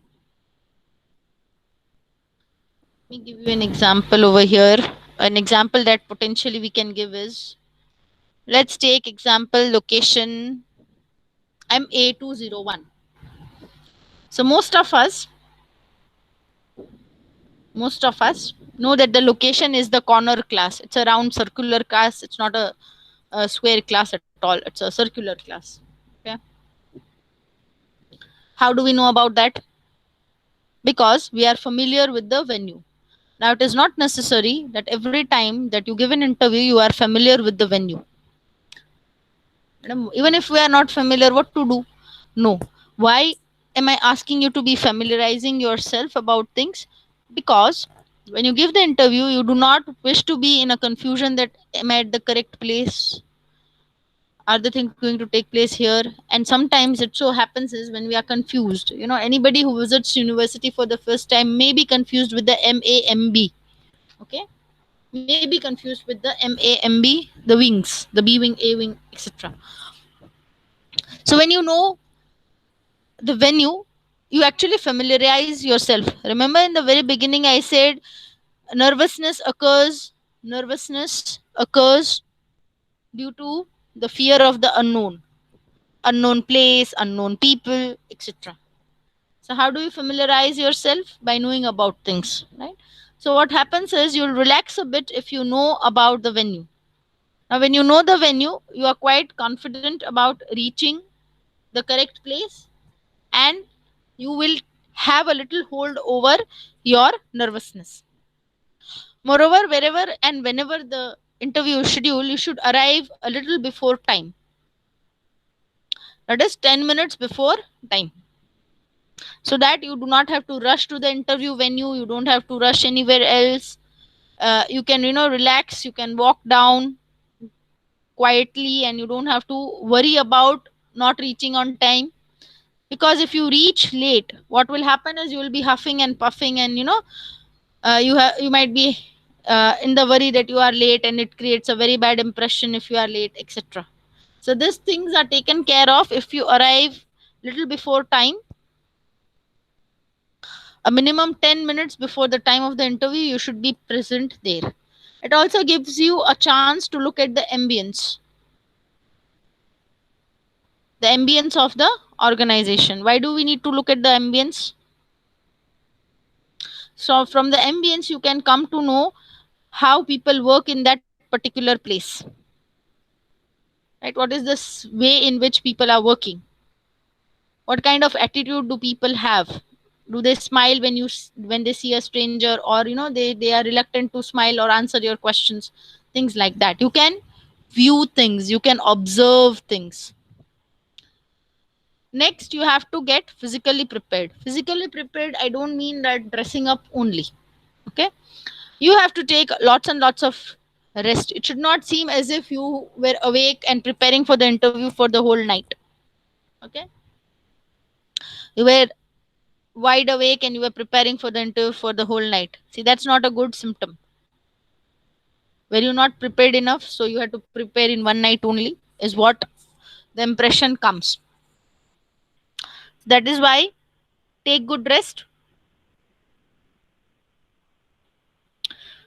S1: Let me give you an example over here. An example that potentially we can give is, let's take example location MA201. So most of us know that the location is the corner class. It's a round circular class. It's not a square class at all. It's a circular class. Okay. How do we know about that? Because we are familiar with the venue. Now, it is not necessary that every time that you give an interview, you are familiar with the venue. Even if we are not familiar, what to do? No. Why am I asking you to be familiarizing yourself about things? Because when you give the interview, you do not wish to be in a confusion that am I at the correct place? Are the things going to take place here? And sometimes it so happens is when we are confused. Anybody who visits university for the first time may be confused with the MAMB. Okay, may be confused with the MAMB, the wings, the B wing, A wing, etc. So when you know the venue, you actually familiarize yourself. Remember in the very beginning I said nervousness occurs due to the fear of the unknown place, unknown people, etc. So how do you familiarize yourself? By knowing about things, right? So what happens is you'll relax a bit if you know about the venue. Now, when you know the venue, you are quite confident about reaching the correct place, and you will have a little hold over your nervousness. Moreover, wherever and whenever the interview is scheduled, you should arrive a little before time. That is 10 minutes before time. So that you do not have to rush to the interview venue, you don't have to rush anywhere else. You can, relax, you can walk down quietly, and you don't have to worry about not reaching on time. Because if you reach late, what will happen is you will be huffing and puffing, and you might be in the worry that you are late, and it creates a very bad impression if you are late, etc. So these things are taken care of if you arrive little before time, a minimum 10 minutes before the time of the interview. You should be present there. It also gives you a chance to look at the ambience of the organization. Why do we need to look at the ambience? So from the ambience you can come to know how people work in that particular place, right? What is this way in which people are working? What kind of attitude do people have? Do they smile when they see a stranger, or they are reluctant to smile or answer your questions? Things like that. You can view things, you can observe things. Next, you have to get physically prepared. Physically prepared, I don't mean that dressing up only. Okay, you have to take lots and lots of rest. It should not seem as if you were awake and preparing for the interview for the whole night. Okay, you were wide awake and you were preparing for the interview for the whole night. See, that's not a good symptom. Were you not prepared enough, so you had to prepare in one night only, is what the impression comes. That is why take good rest,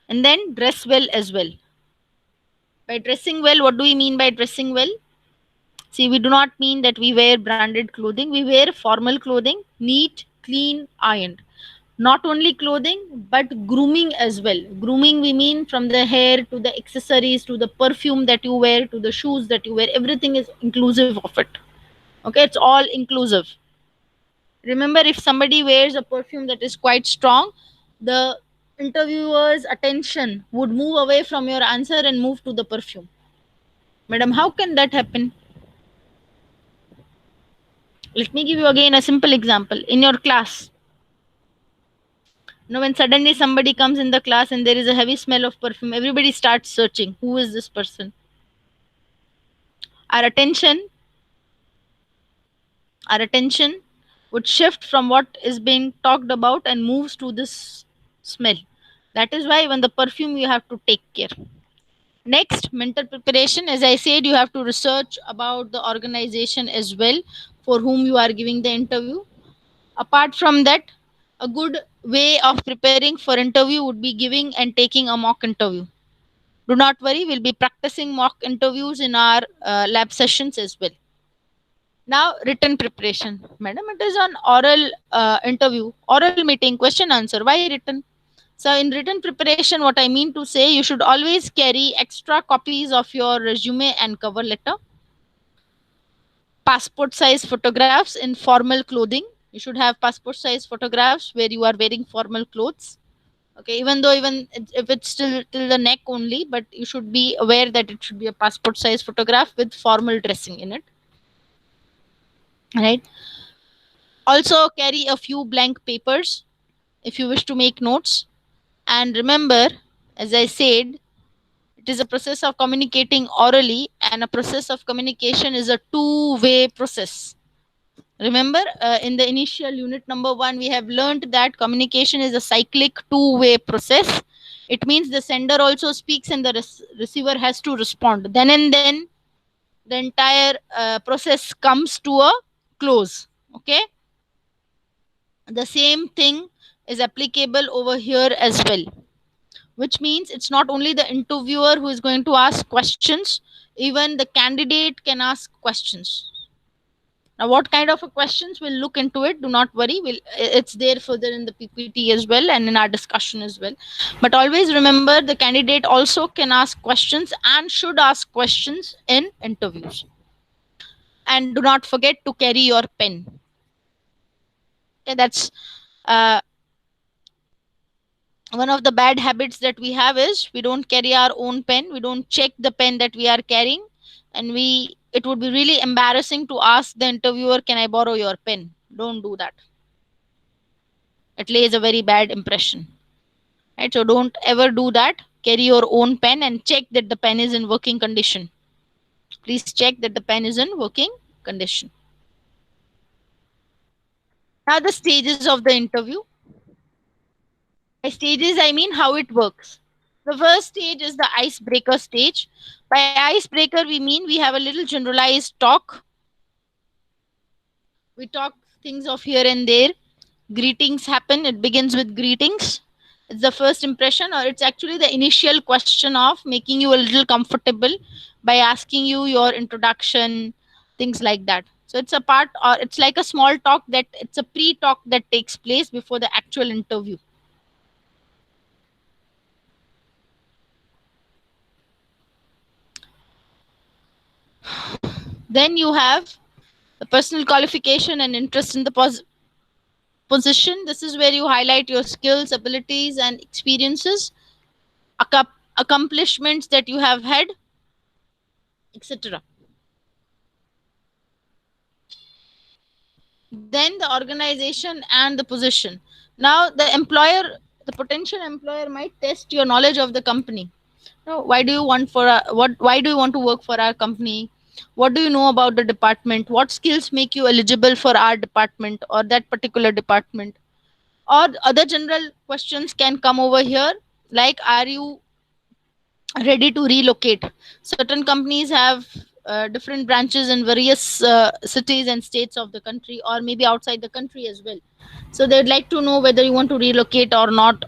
S1: and then dress well as well. By dressing well, what do we mean by dressing well? See, we do not mean that we wear branded clothing. We wear formal clothing, neat, clean, ironed. Not only clothing, but grooming as well. Grooming, we mean from the hair to the accessories to the perfume that you wear to the shoes that you wear. Everything is inclusive of it. Okay, it's all inclusive. Remember, if somebody wears a perfume that is quite strong, the interviewer's attention would move away from your answer and move to the perfume. Madam, how can that happen? Let me give you again a simple example. In your class, when suddenly somebody comes in the class and there is a heavy smell of perfume, everybody starts searching. Who is this person? Our attention, our attention would shift from what is being talked about and moves to this smell. That is why when the perfume you have to take care. Next, mental preparation. As I said, you have to research about the organization as well for whom you are giving the interview. Apart from that, a good way of preparing for interview would be giving and taking a mock interview. Do not worry, we'll be practicing mock interviews in our lab sessions as well. Now, written preparation. Madam, it is an oral interview, oral meeting, question answer. Why written? So, in written preparation, what I mean to say, you should always carry extra copies of your resume and cover letter, passport size photographs in formal clothing. You should have passport size photographs where you are wearing formal clothes. Okay, even though if it's still till the neck only, but you should be aware that it should be a passport size photograph with formal dressing in it. Right. Also carry a few blank papers if you wish to make notes. And remember, as I said, it is a process of communicating orally, and a process of communication is a two-way process. Remember, in the initial unit number 1, we have learned that communication is a cyclic two-way process. It means the sender also speaks and the receiver has to respond. Then and then, the entire process comes to a close. Okay. The same thing is applicable over here as well, which means it's not only the interviewer who is going to ask questions, even the candidate can ask questions. Now, what kind of a questions, we'll look into it. Do not worry, it's there further in the PPT as well and in our discussion as well. But always remember, the candidate also can ask questions and should ask questions in interviews. And do not forget to carry your pen. Okay, that's uh, one of the bad habits that we have is we don't carry our own pen, we don't check the pen that we are carrying, and we it would be really embarrassing to ask the interviewer, can I borrow your pen? Don't do that. It lays a very bad impression, right? So don't ever do that. Carry your own pen and check that the pen is in working condition. Please check that the pen is in working condition. Now, the stages of the interview. By stages, I mean how it works. The first stage is the icebreaker stage. By icebreaker, we mean we have a little generalized talk. We talk things of here and there. Greetings happen. It begins with greetings. It's the first impression, or it's actually the initial question of making you a little comfortable by asking you your introduction, things like that. So it's a part, or it's like a small talk, that it's a pre talk that takes place before the actual interview. Then you have the personal qualification and interest in the position. This is where you highlight your skills, abilities, and experiences, accomplishments that you have had, etc. Then the organization and the position. Now, the potential employer might test your knowledge of the company. Now, why do you want for what? Why do you want to work for our company? What do you know about the department? What skills make you eligible for our department or that particular department? Or other general questions can come over here, like, are you ready to relocate? Certain companies have different branches in various cities and states of the country, or maybe outside the country as well. So they'd like to know whether you want to relocate or not.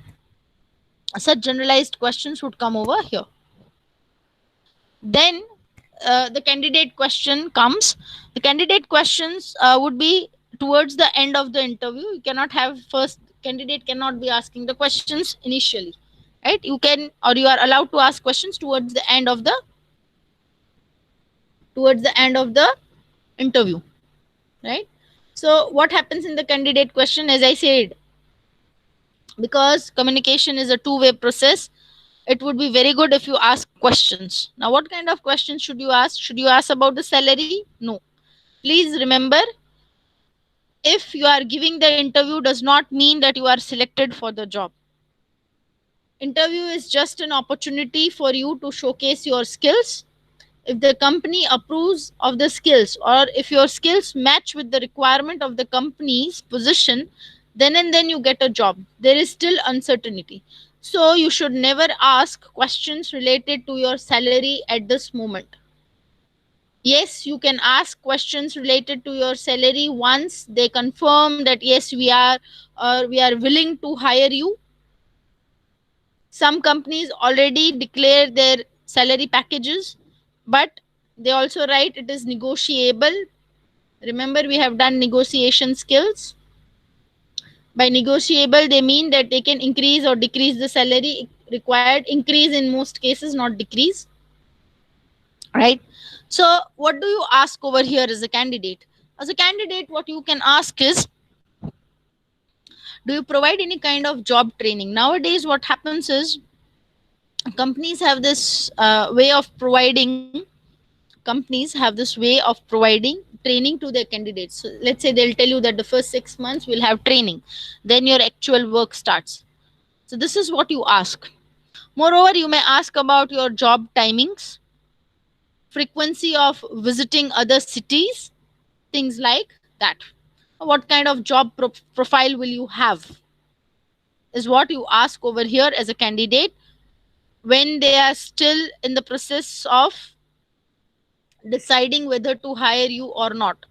S1: Such generalized questions would come over here. Then the candidate question comes. The candidate questions would be towards the end of the interview. You cannot have first, candidate cannot be asking the questions initially, right? You can, or you are allowed to ask questions towards the end of the interview, right? So what happens in the candidate question, as I said, because communication is a two-way process, it would be very good if you ask questions. Now, what kind of questions should you ask? Should you ask about the salary? No. Please remember, if you are giving the interview does not mean that you are selected for the job. Interview is just an opportunity for you to showcase your skills. If the company approves of the skills, or if your skills match with the requirement of the company's position, then and then you get a job. There is still uncertainty. So you should never ask questions related to your salary at this moment. Yes, you can ask questions related to your salary once they confirm that yes, we are willing to hire you. Some companies already declare their salary packages, but they also write it is negotiable. Remember, we have done negotiation skills. By negotiable, they mean that they can increase or decrease the salary required, increase in most cases, not decrease. Right? So, what do you ask over here as a candidate? As a candidate, what you can ask is, do you provide any kind of job training? Nowadays, what happens is companies have this way of providing training to their candidates. So let's say they'll tell you that the first 6 months will have training, then your actual work starts. So this is what you ask. Moreover, you may ask about your job timings, frequency of visiting other cities, things like that. What kind of job profile will you have, is what you ask over here as a candidate when they are still in the process of deciding whether to hire you or not.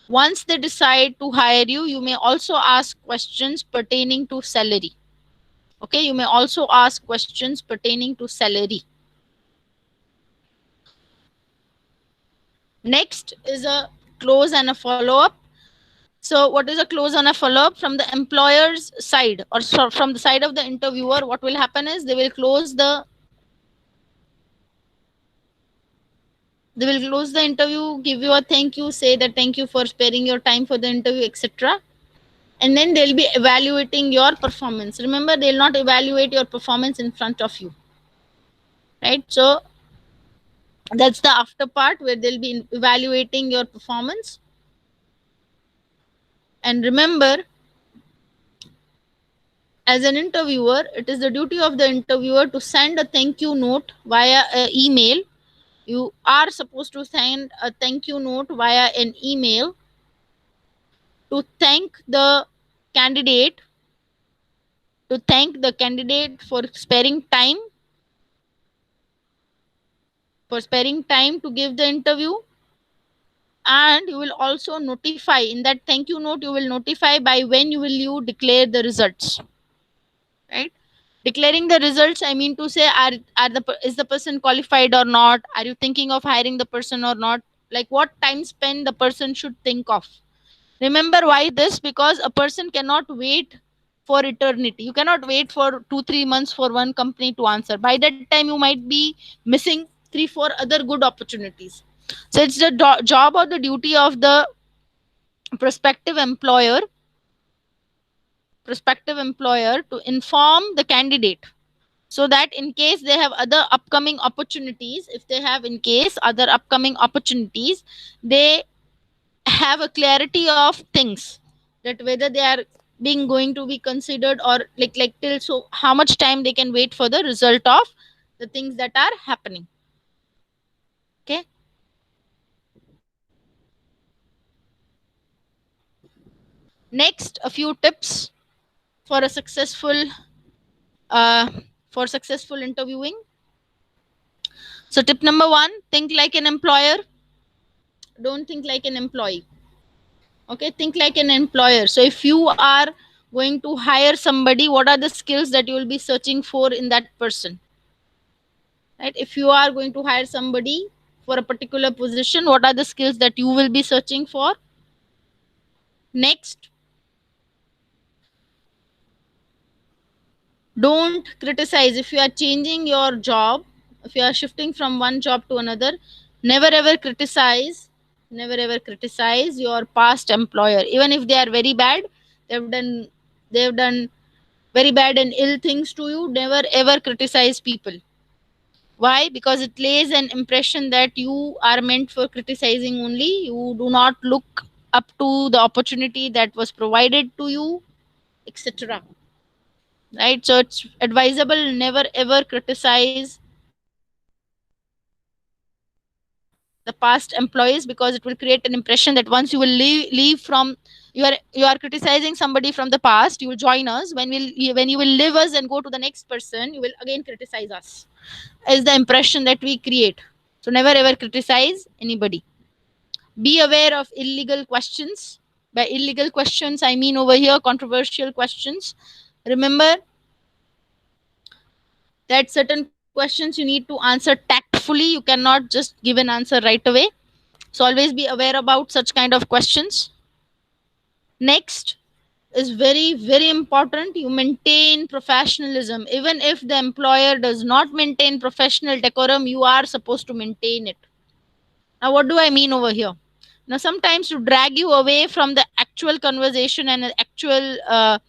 S1: Once they decide to hire you, you may also ask questions pertaining to salary. Okay, you may also ask questions pertaining to salary. Next is a close and a follow up. So, what is a close and a follow up? From the employer's side, or from the side of the interviewer, what will happen is they will close the interview, give you a thank you, say that thank you for sparing your time for the interview, etc. And then they'll be evaluating your performance. Remember, they'll not evaluate your performance in front of you, right? So that's the after part where they'll be evaluating your performance. And remember, as an interviewer, it is the duty of the interviewer to send a thank you note via email. You are supposed to send a thank you note via an email to candidate thank the candidate for sparing time to give the interview. And you will also notify in that thank you note, you will notify by when you declare the results, right? Declaring the results, I mean to say, is the person qualified or not? Are you thinking of hiring the person or not? Like what time span the person should think of. Remember why this? Because a person cannot wait for eternity. You cannot wait for 2-3 months for one company to answer. By that time, you might be missing 3-4 other good opportunities. So it's the job or the duty of the prospective employer to inform the candidate, so that in case they have other upcoming opportunities, they have a clarity of things, that whether they are being going to be considered, or like till so how much time they can wait for the result of the things that are happening. Okay. Next, a few tips for a uh, successful interviewing. So tip number 1, think like an employer, don't think like an employee. Okay, think like an employer. So if you are going to hire somebody, what are the skills that you will be searching for in that person, right? If you are going to hire somebody for a particular position, what are the skills that you will be searching for? Next, don't criticize. If you are changing your job, if you are shifting from one job to another, never ever criticize your past employer. Even if they are very bad, they've done very bad and ill things to you, never ever criticize people. Why? Because it lays an impression that you are meant for criticizing only. You do not look up to the opportunity that was provided to you, etc. Right? So it's advisable, never ever criticize the past employees, because it will create an impression that once you will leave from, you are criticizing somebody from the past, you will join us. When you will leave us and go to the next person, you will again criticize us, is the impression that we create. So never ever criticize anybody. Be aware of illegal questions. By illegal questions, I mean over here controversial questions. Remember that certain questions you need to answer tactfully. You cannot just give an answer right away. So always be aware about such kind of questions. Next is very, very important. You maintain professionalism. Even if the employer does not maintain professional decorum, you are supposed to maintain it. Now, what do I mean over here? Now, sometimes to drag you away from the actual conversation and the actual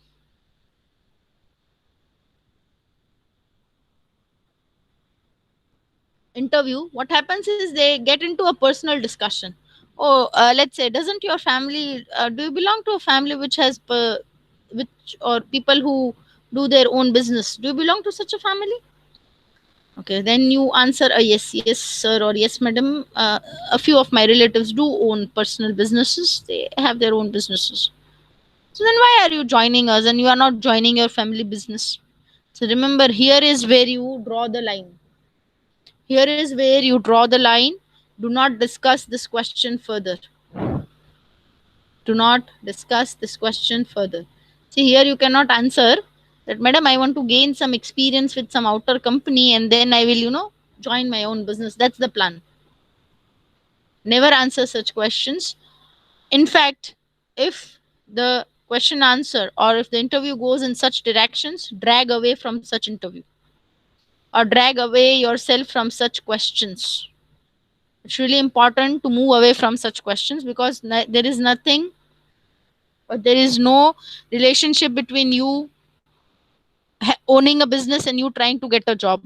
S1: interview, what happens is they get into a personal discussion. Oh, let's say, doesn't your family, do you belong to a family which has, which, or people who do their own business? Do you belong to such a family? Okay, then you answer a yes, yes, sir, or yes, madam. A few of my relatives do own personal businesses, they have their own businesses. So then why are you joining us and you are not joining your family business? So remember, here is where you draw the line. Here is where you draw the line. Do not discuss this question further. Do not discuss this question further. See, here you cannot answer that, madam, I want to gain some experience with some outer company and then I will, join my own business. That's the plan. Never answer such questions. In fact, if the question answer or if the interview goes in such directions, drag away from such interview or drag away yourself from such questions. It's really important to move away from such questions because there is nothing or there is no relationship between you owning a business and you trying to get a job.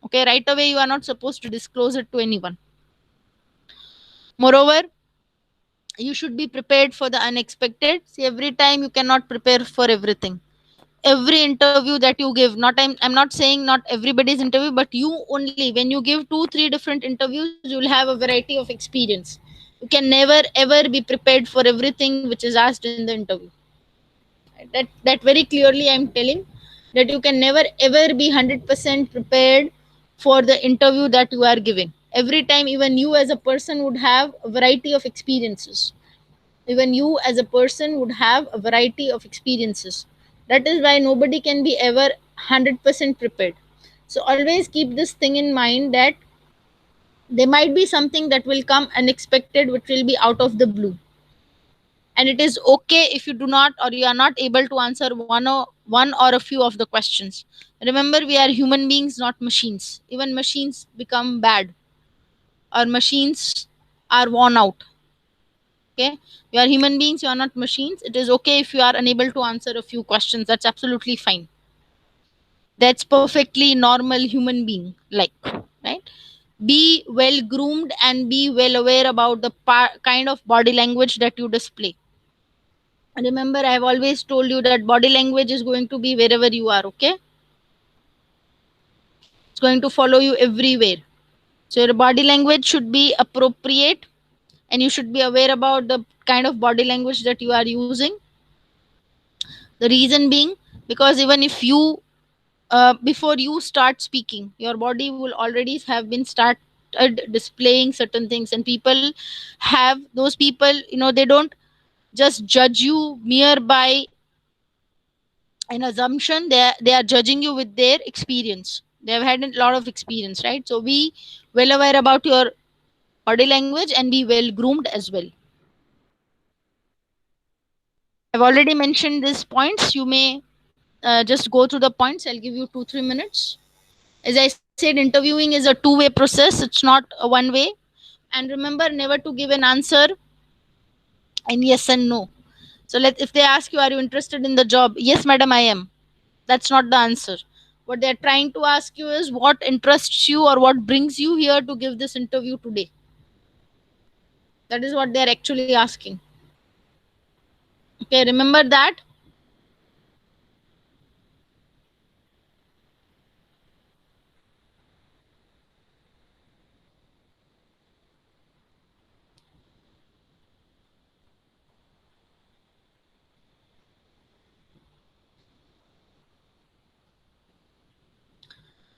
S1: Okay, right away you are not supposed to disclose it to anyone. Moreover, you should be prepared for the unexpected. See, every time you cannot prepare for everything. Every interview that you give, I'm not saying not everybody's interview, but you only, when you give 2 3 different interviews, you'll have a variety of experience. You can never ever be prepared for everything which is asked in the interview. That very clearly I'm telling, that you can never ever be 100% prepared for the interview that you are giving. Every time, even you as a person would have a variety of experiences. Even you as a person would have a variety of experiences. That is why nobody can be ever 100% prepared. So always keep this thing in mind, that there might be something that will come unexpected, which will be out of the blue. And it is okay if you do not, or you are not able to answer one or a few of the questions. Remember, we are human beings, not machines. Even machines become bad, or machines are worn out. Okay, you are human beings, you are not machines. It is okay if you are unable to answer a few questions. That's absolutely fine. That's perfectly normal human being, like, right? Be well groomed and be well aware about the kind of body language that you display. Remember, I have always told you that body language is going to be wherever you are. Okay, it's going to follow you everywhere. So your body language should be appropriate, and you should be aware about the kind of body language that you are using. The reason being, because even if you, before you start speaking, your body will already have been started displaying certain things, and people have, those people, they don't just judge you mere by an assumption. They are judging you with their experience. They have had a lot of experience, right? So be well aware about your body language and be well groomed as well. I've already mentioned these points. You may just go through the points. I'll give you 2 3 minutes. As I said, interviewing is a two-way process, it's not a one way. And remember, never to give an answer and yes and no. So if they ask you, are you interested in the job? Yes, madam, I am. That's not the answer. What they're trying to ask you is, what interests you or what brings you here to give this interview today? That is what they're actually asking. Okay, remember that.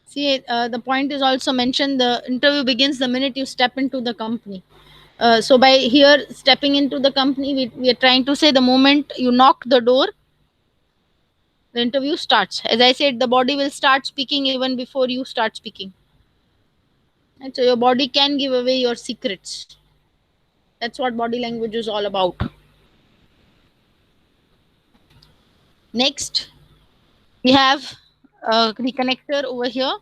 S1: See, the point is also mentioned, the interview begins the minute you step into the company. So by here stepping into the company, we are trying to say the moment you knock the door, the interview starts. As I said, the body will start speaking even before you start speaking. And so your body can give away your secrets. That's what body language is all about. Next, we have the connector over here.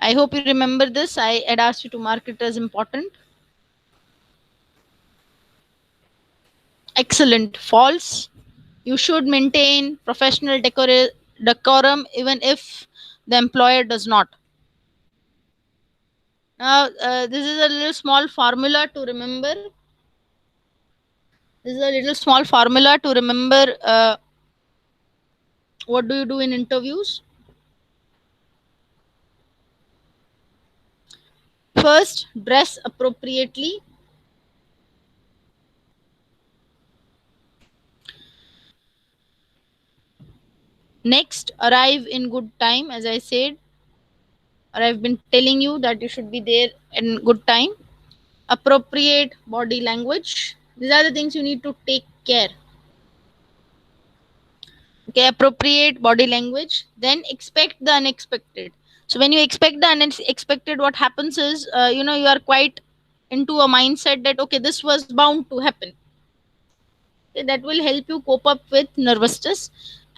S1: I hope you remember this. I had asked you to mark it as important. Excellent. False. You should maintain professional decorum even if the employer does not. Now, this is a little small formula to remember. This is a little small formula to remember. What do you do in interviews? First, dress appropriately. Next, arrive in good time. As I said, or I've been telling you that you should be there in good time. Appropriate body language. These are the things you need to take care. Okay, appropriate body language. Then expect the unexpected. So when you expect the unexpected, what happens is, you are quite into a mindset that okay, this was bound to happen. Okay, that will help you cope up with nervousness.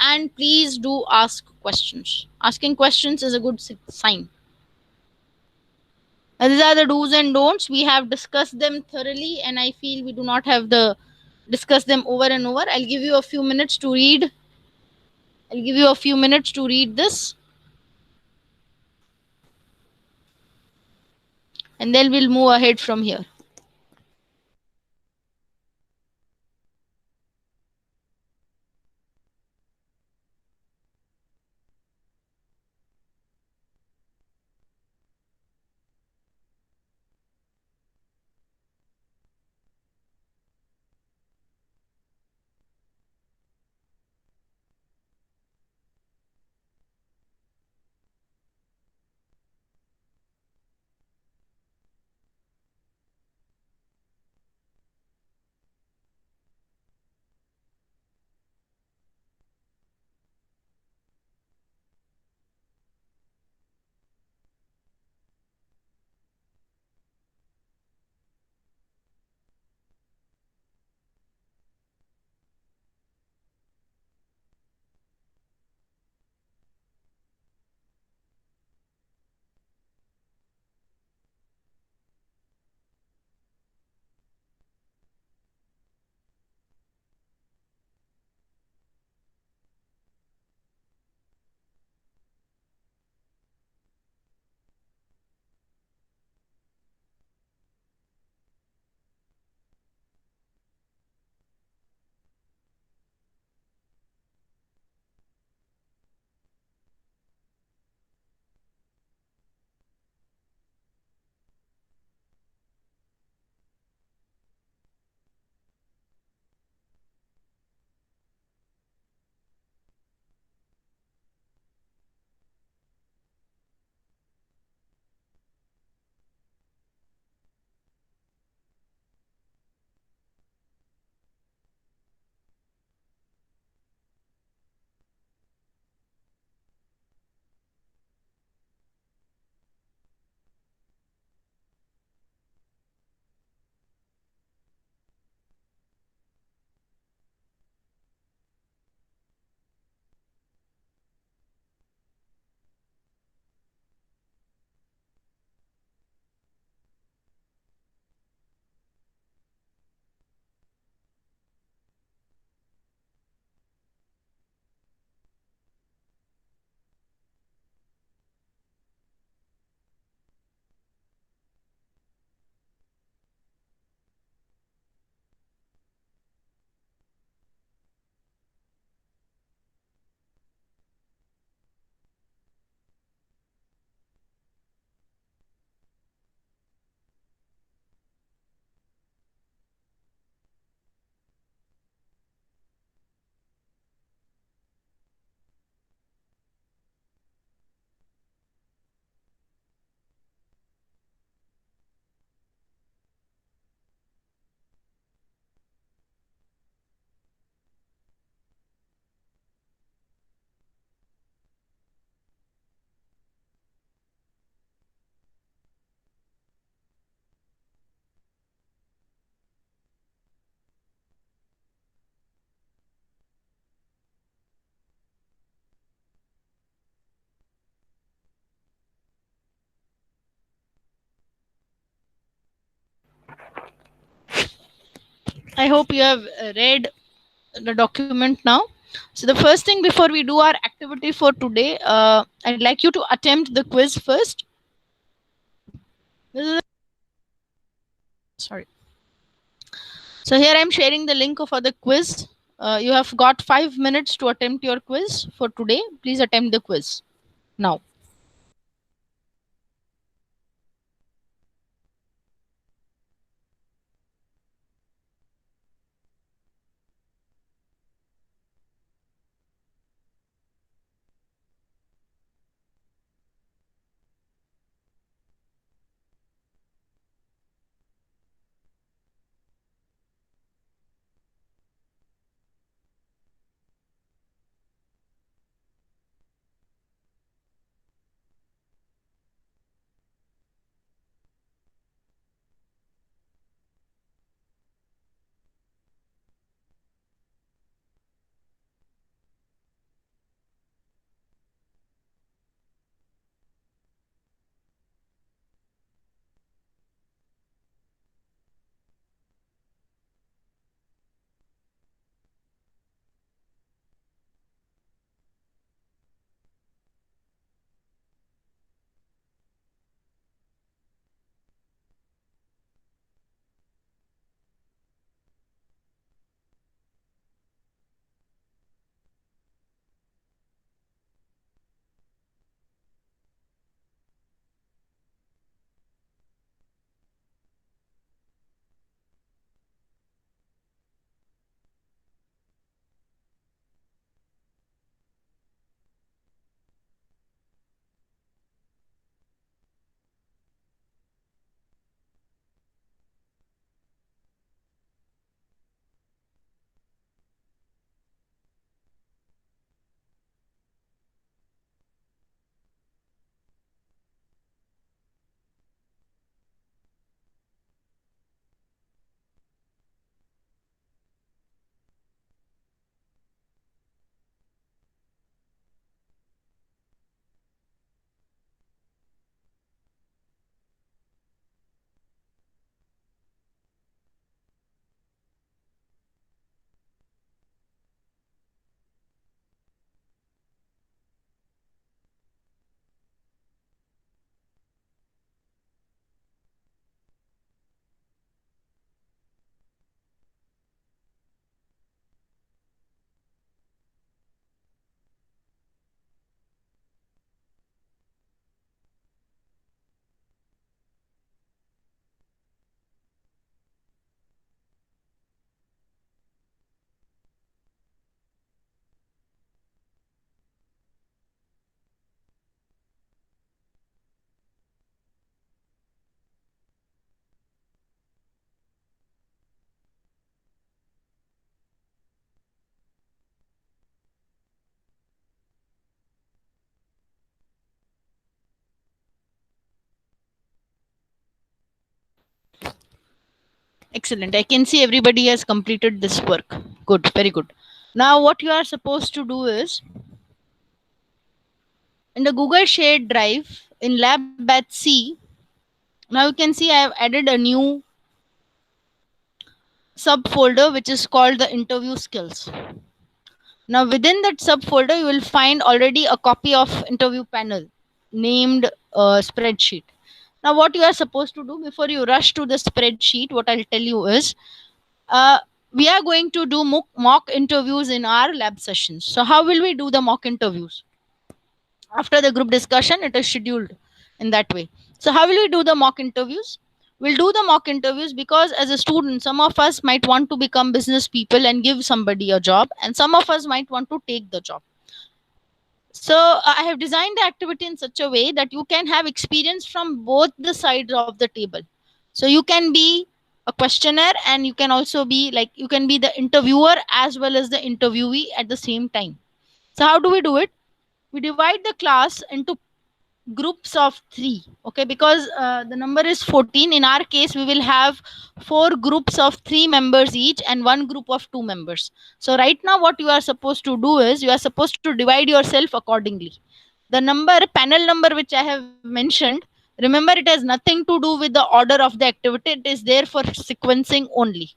S1: And please do ask questions. Asking questions is a good sign. These are the do's and don'ts. We have discussed them thoroughly, and I feel we do not have the discuss them over and over. I'll give you a few minutes to read. I'll give you a few minutes to read this, and then we'll move ahead from here. I hope you have read the document now. So the first thing before we do our activity for today, I'd like you to attempt the quiz first. This is sorry. So here I'm sharing the link for the quiz. You have got 5 minutes to attempt your quiz for today. Please attempt the quiz now. Excellent. I can see everybody has completed this work. Good, very good. Now, what you are supposed to do is in the Google Shared Drive in Lab Batch C. Now you can see I have added a new subfolder which is called the interview skills. Now within that subfolder, you will find already a copy of interview panel named spreadsheet. Now what you are supposed to do before you rush to the spreadsheet, what I'll tell you is uh, we are going to do mock interviews in our lab sessions. So how will we do the mock interviews? After the group discussion, it is scheduled in that way. So how will we do the mock interviews? We'll do the mock interviews because as a student, some of us might want to become business people and give somebody a job, and some of us might want to take the job. So I have designed the activity in such a way that you can have experience from both the sides of the table. So you can be a questionnaire, and you can also be like, you can be the interviewer as well as the interviewee at the same time. So how do we do it? We divide the class into groups of 3, okay, because the number is 14. In our case, we will have 4 groups of 3 members each and 1 group of 2 members. So right now what you are supposed to do is you are supposed to divide yourself accordingly. The number, panel number, which I have mentioned, remember, it has nothing to do with the order of the activity. It is there for sequencing only.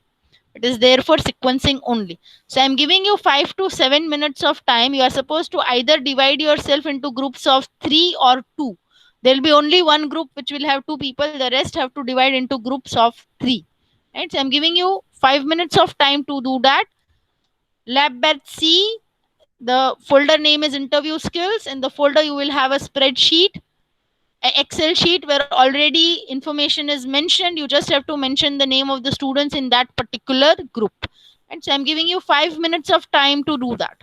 S1: It is there for sequencing only. So I'm giving you 5 to 7 minutes of time. You are supposed to either divide yourself into groups of 3 or 2. There will be only one group which will have 2 people, the rest have to divide into groups of 3. Right? So I'm giving you 5 minutes of time to do that. Lab batch C, the folder name is interview skills. In the folder you will have a spreadsheet, a Excel sheet where already information is mentioned. You just have to mention the name of the students in that particular group. And so I'm giving you 5 minutes of time to do that.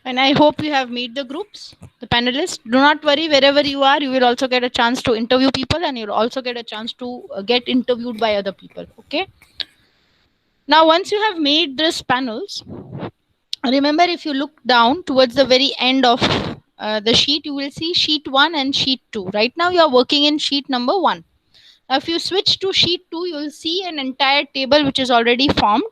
S1: And I hope you have made the groups, the panelists. Do not worry, wherever you are, you will also get a chance to interview people and you'll also get a chance to get interviewed by other people. Okay. Now, once you have made these panels, remember if you look down towards the very end of the sheet, you will see sheet 1 and sheet 2. Right now, you are working in sheet number 1. Now, if you switch to sheet 2, you will see an entire table which is already formed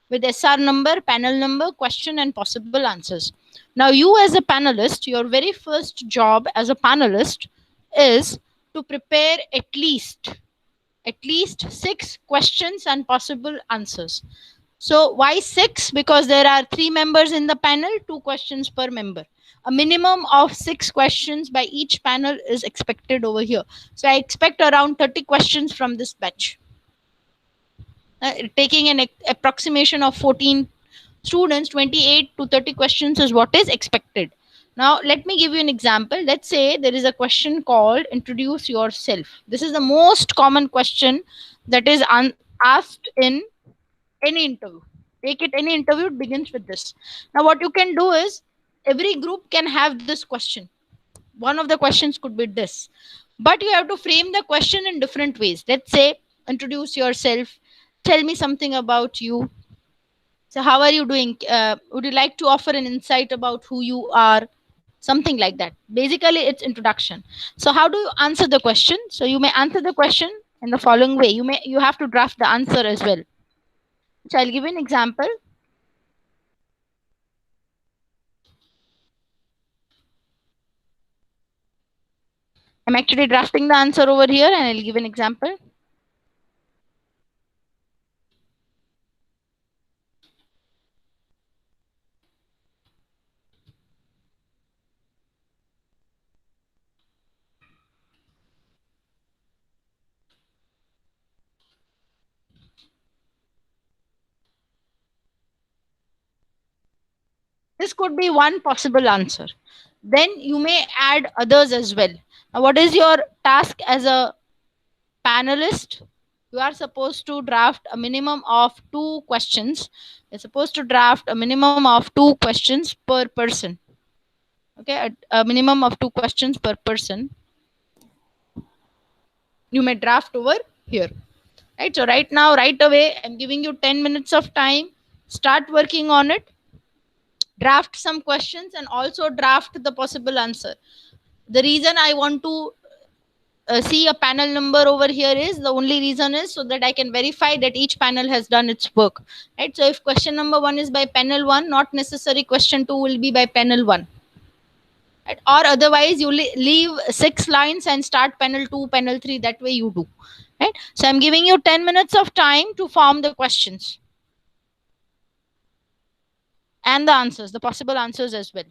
S1: with SR number, panel number, question, and possible answers. Now, you as a panelist, your very first job as a panelist is to prepare at least 6 questions and possible answers. So why 6? Because there are 3 members in the panel, 2 questions per member. A minimum of 6 questions by each panel is expected over here. So I expect around 30 questions from this batch. Taking an approximation of 14 students, 28 to 30 questions is what is expected. Now, let me give you an example. Let's say there is a question called introduce yourself. This is the most common question that is asked in any interview. Take it any interview, it begins with this. Now, what you can do is every group can have this question. One of the questions could be this, but you have to frame the question in different ways. Let's say, introduce yourself, tell me something about you. So, how are you doing? Would you like to offer an insight about who you are? Something like that. Basically, it's introduction. So, how do you answer the question? So, you may answer the question in the following way. You have to draft the answer as well. So, I'll give you an example. I'm actually drafting the answer over here, and I'll give an example. This could be one possible answer. Then you may add others as well. Now, what is your task as a panelist? You are supposed to draft a minimum of 2 questions. You're supposed to draft a minimum of 2 questions per person. Okay, a minimum of 2 questions per person. You may draft over here. Right. So right now, right away, I'm giving you 10 minutes of time. Start working on it. Draft some questions and also draft the possible answer. The reason I want to see a panel number over here is the only reason is so that I can verify that each panel has done its work. Right. So if question number 1 is by panel 1, not necessary question 2 will be by panel 1. Right? Or otherwise, you leave 6 lines and start panel 2, panel 3. That way you do. Right. So I'm giving you 10 minutes of time to form the questions and the answers, the possible answers as well.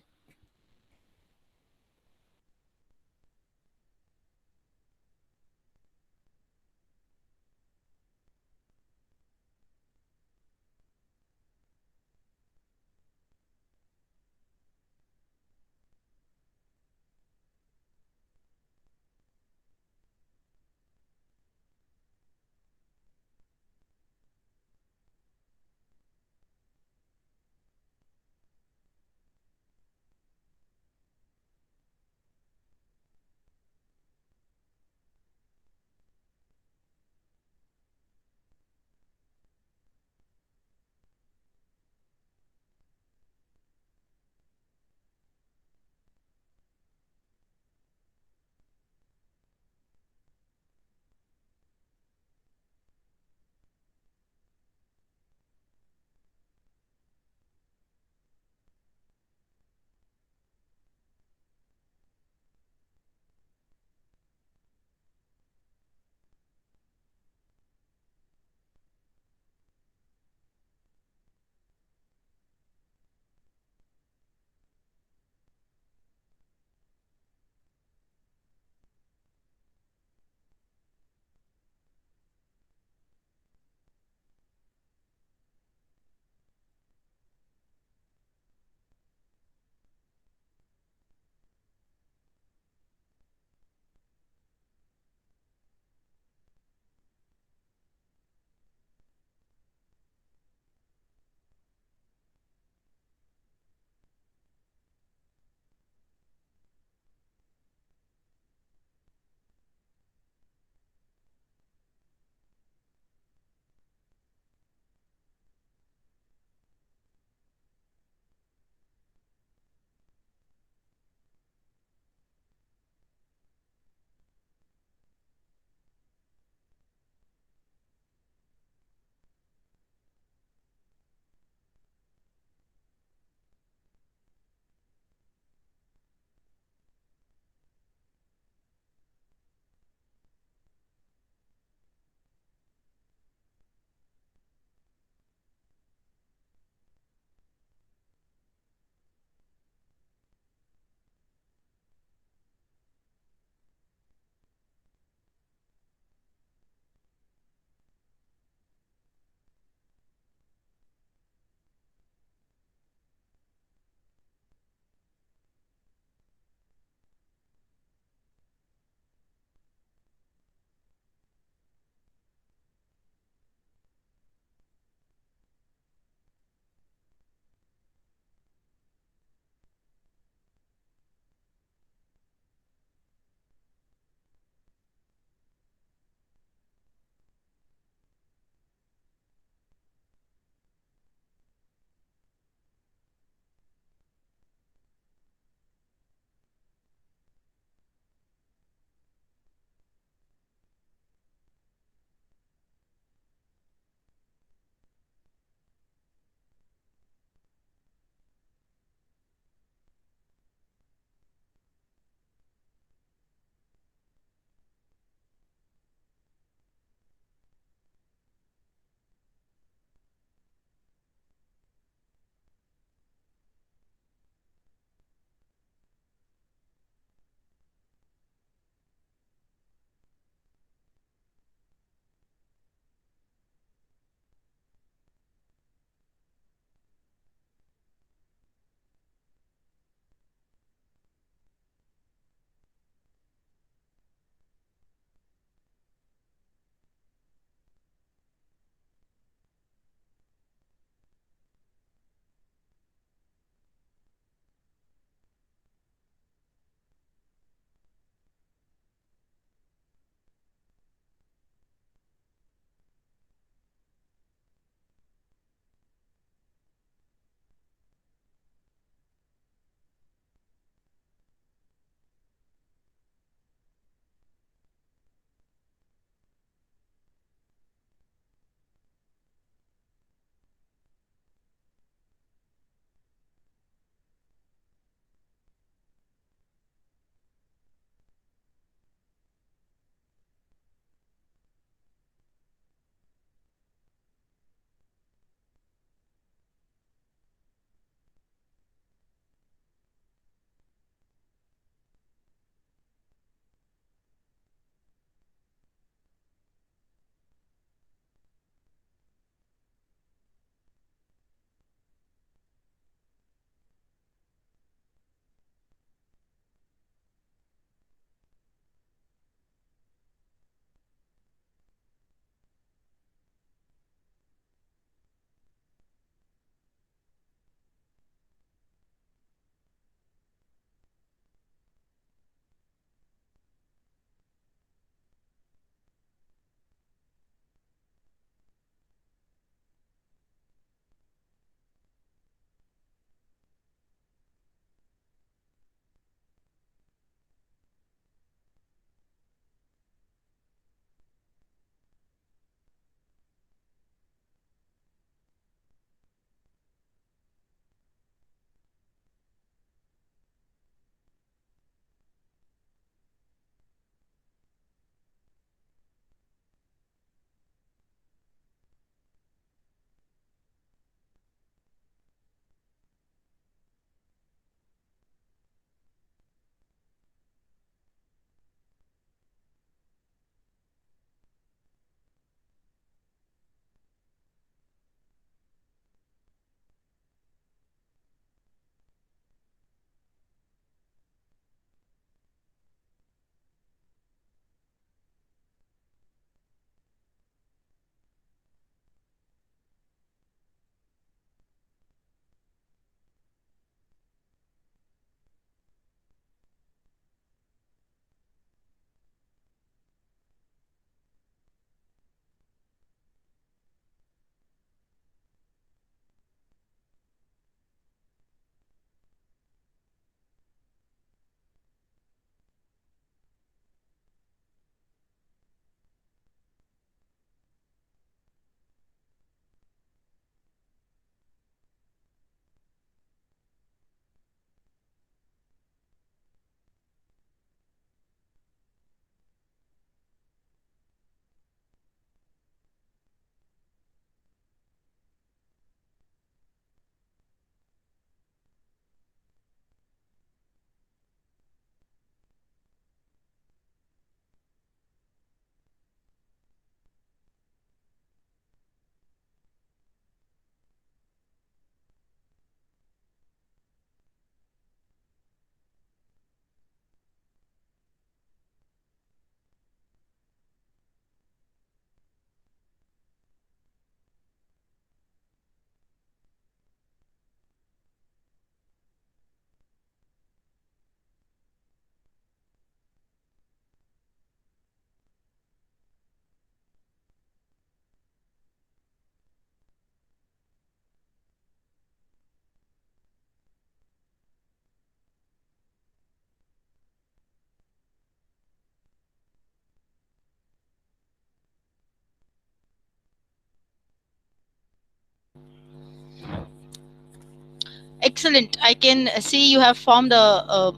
S1: Excellent. I can see you have formed a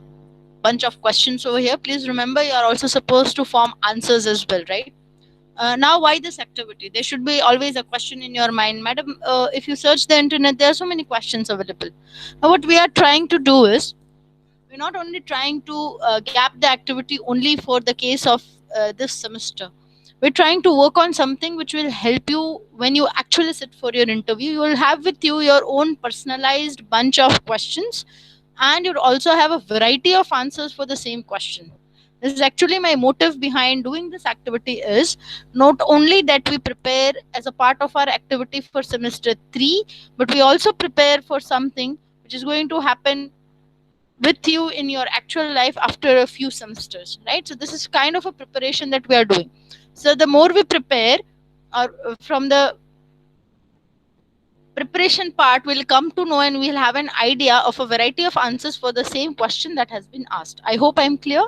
S1: bunch of questions over here. Please remember, you are also supposed to form answers as well, right? Now, why this activity? There should be always a question in your mind, madam. If you search the internet, there are so many questions available. Now, what we are trying to do is, we're not only trying to gap the activity only for the case of this semester. We're trying to work on something which will help you when you actually sit for your interview. You will have with you your own personalized bunch of questions, and you'll also have a variety of answers for the same question. This is actually my motive behind doing this activity, is not only that we prepare as a part of our activity for semester 3, but we also prepare for something which is going to happen with you in your actual life after a few semesters, right? So this is kind of a preparation that we are doing. So the more we prepare, or from the preparation part, we'll come to know and we'll have an idea of a variety of answers for the same question that has been asked. I hope I'm clear.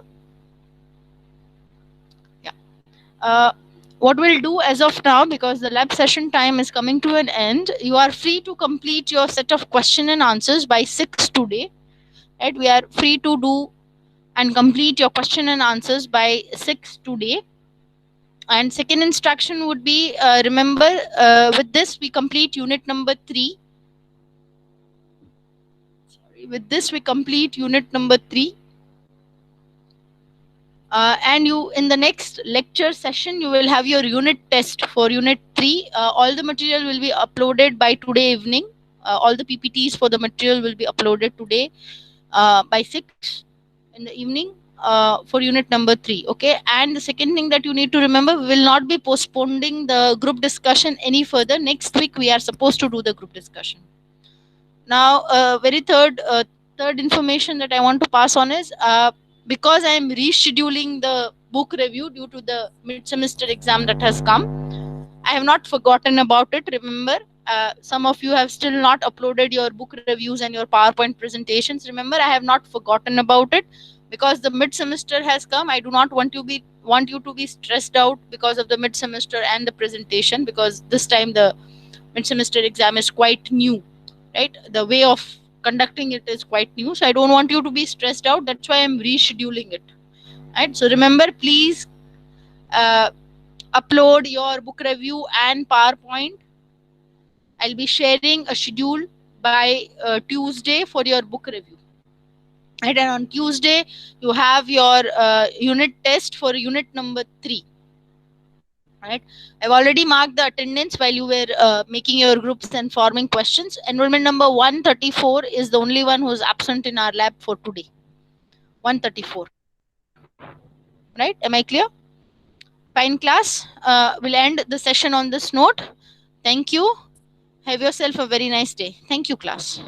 S1: Yeah. What we'll do as of now, because the lab session time is coming to an end, you are free to complete your set of question and answers by 6 today, right? We are free to do and complete your question and answers by 6 today. And second instruction would be, remember, with this we complete unit number 3. Sorry, with this we complete unit number 3. And you, in the next lecture session, you will have your unit test for unit 3. All the material will be uploaded by today evening. All the PPTs for the material will be uploaded today by 6 in the evening for unit number 3. Okay. And the second thing that you need to remember, we will not be postponing the group discussion any further. Next week we are supposed to do the group discussion. Now, very third information that I want to pass on is, because I am rescheduling the book review due to the mid-semester exam that has come, I have not forgotten about it. Remember, some of you have still not uploaded your book reviews and your PowerPoint presentations. Remember, I have not forgotten about it, because the mid-semester has come. I do not want you to be stressed out because of the mid-semester and the presentation, because this time the mid-semester exam is quite new, right? The way of conducting it is quite new, so I don't want you to be stressed out. That's why I'm rescheduling it, right? So remember, please uh, upload your book review and PowerPoint. I'll be sharing a schedule by Tuesday for your book review. Right, and on Tuesday you have your unit test for unit number 3. Right, I've already marked the attendance while you were making your groups and forming questions. Enrollment number 134 is the only one who's absent in our lab for today. 134. Right, am I clear? Fine, class. We'll end the session on this note. Thank you. Have yourself a very nice day. Thank you, class.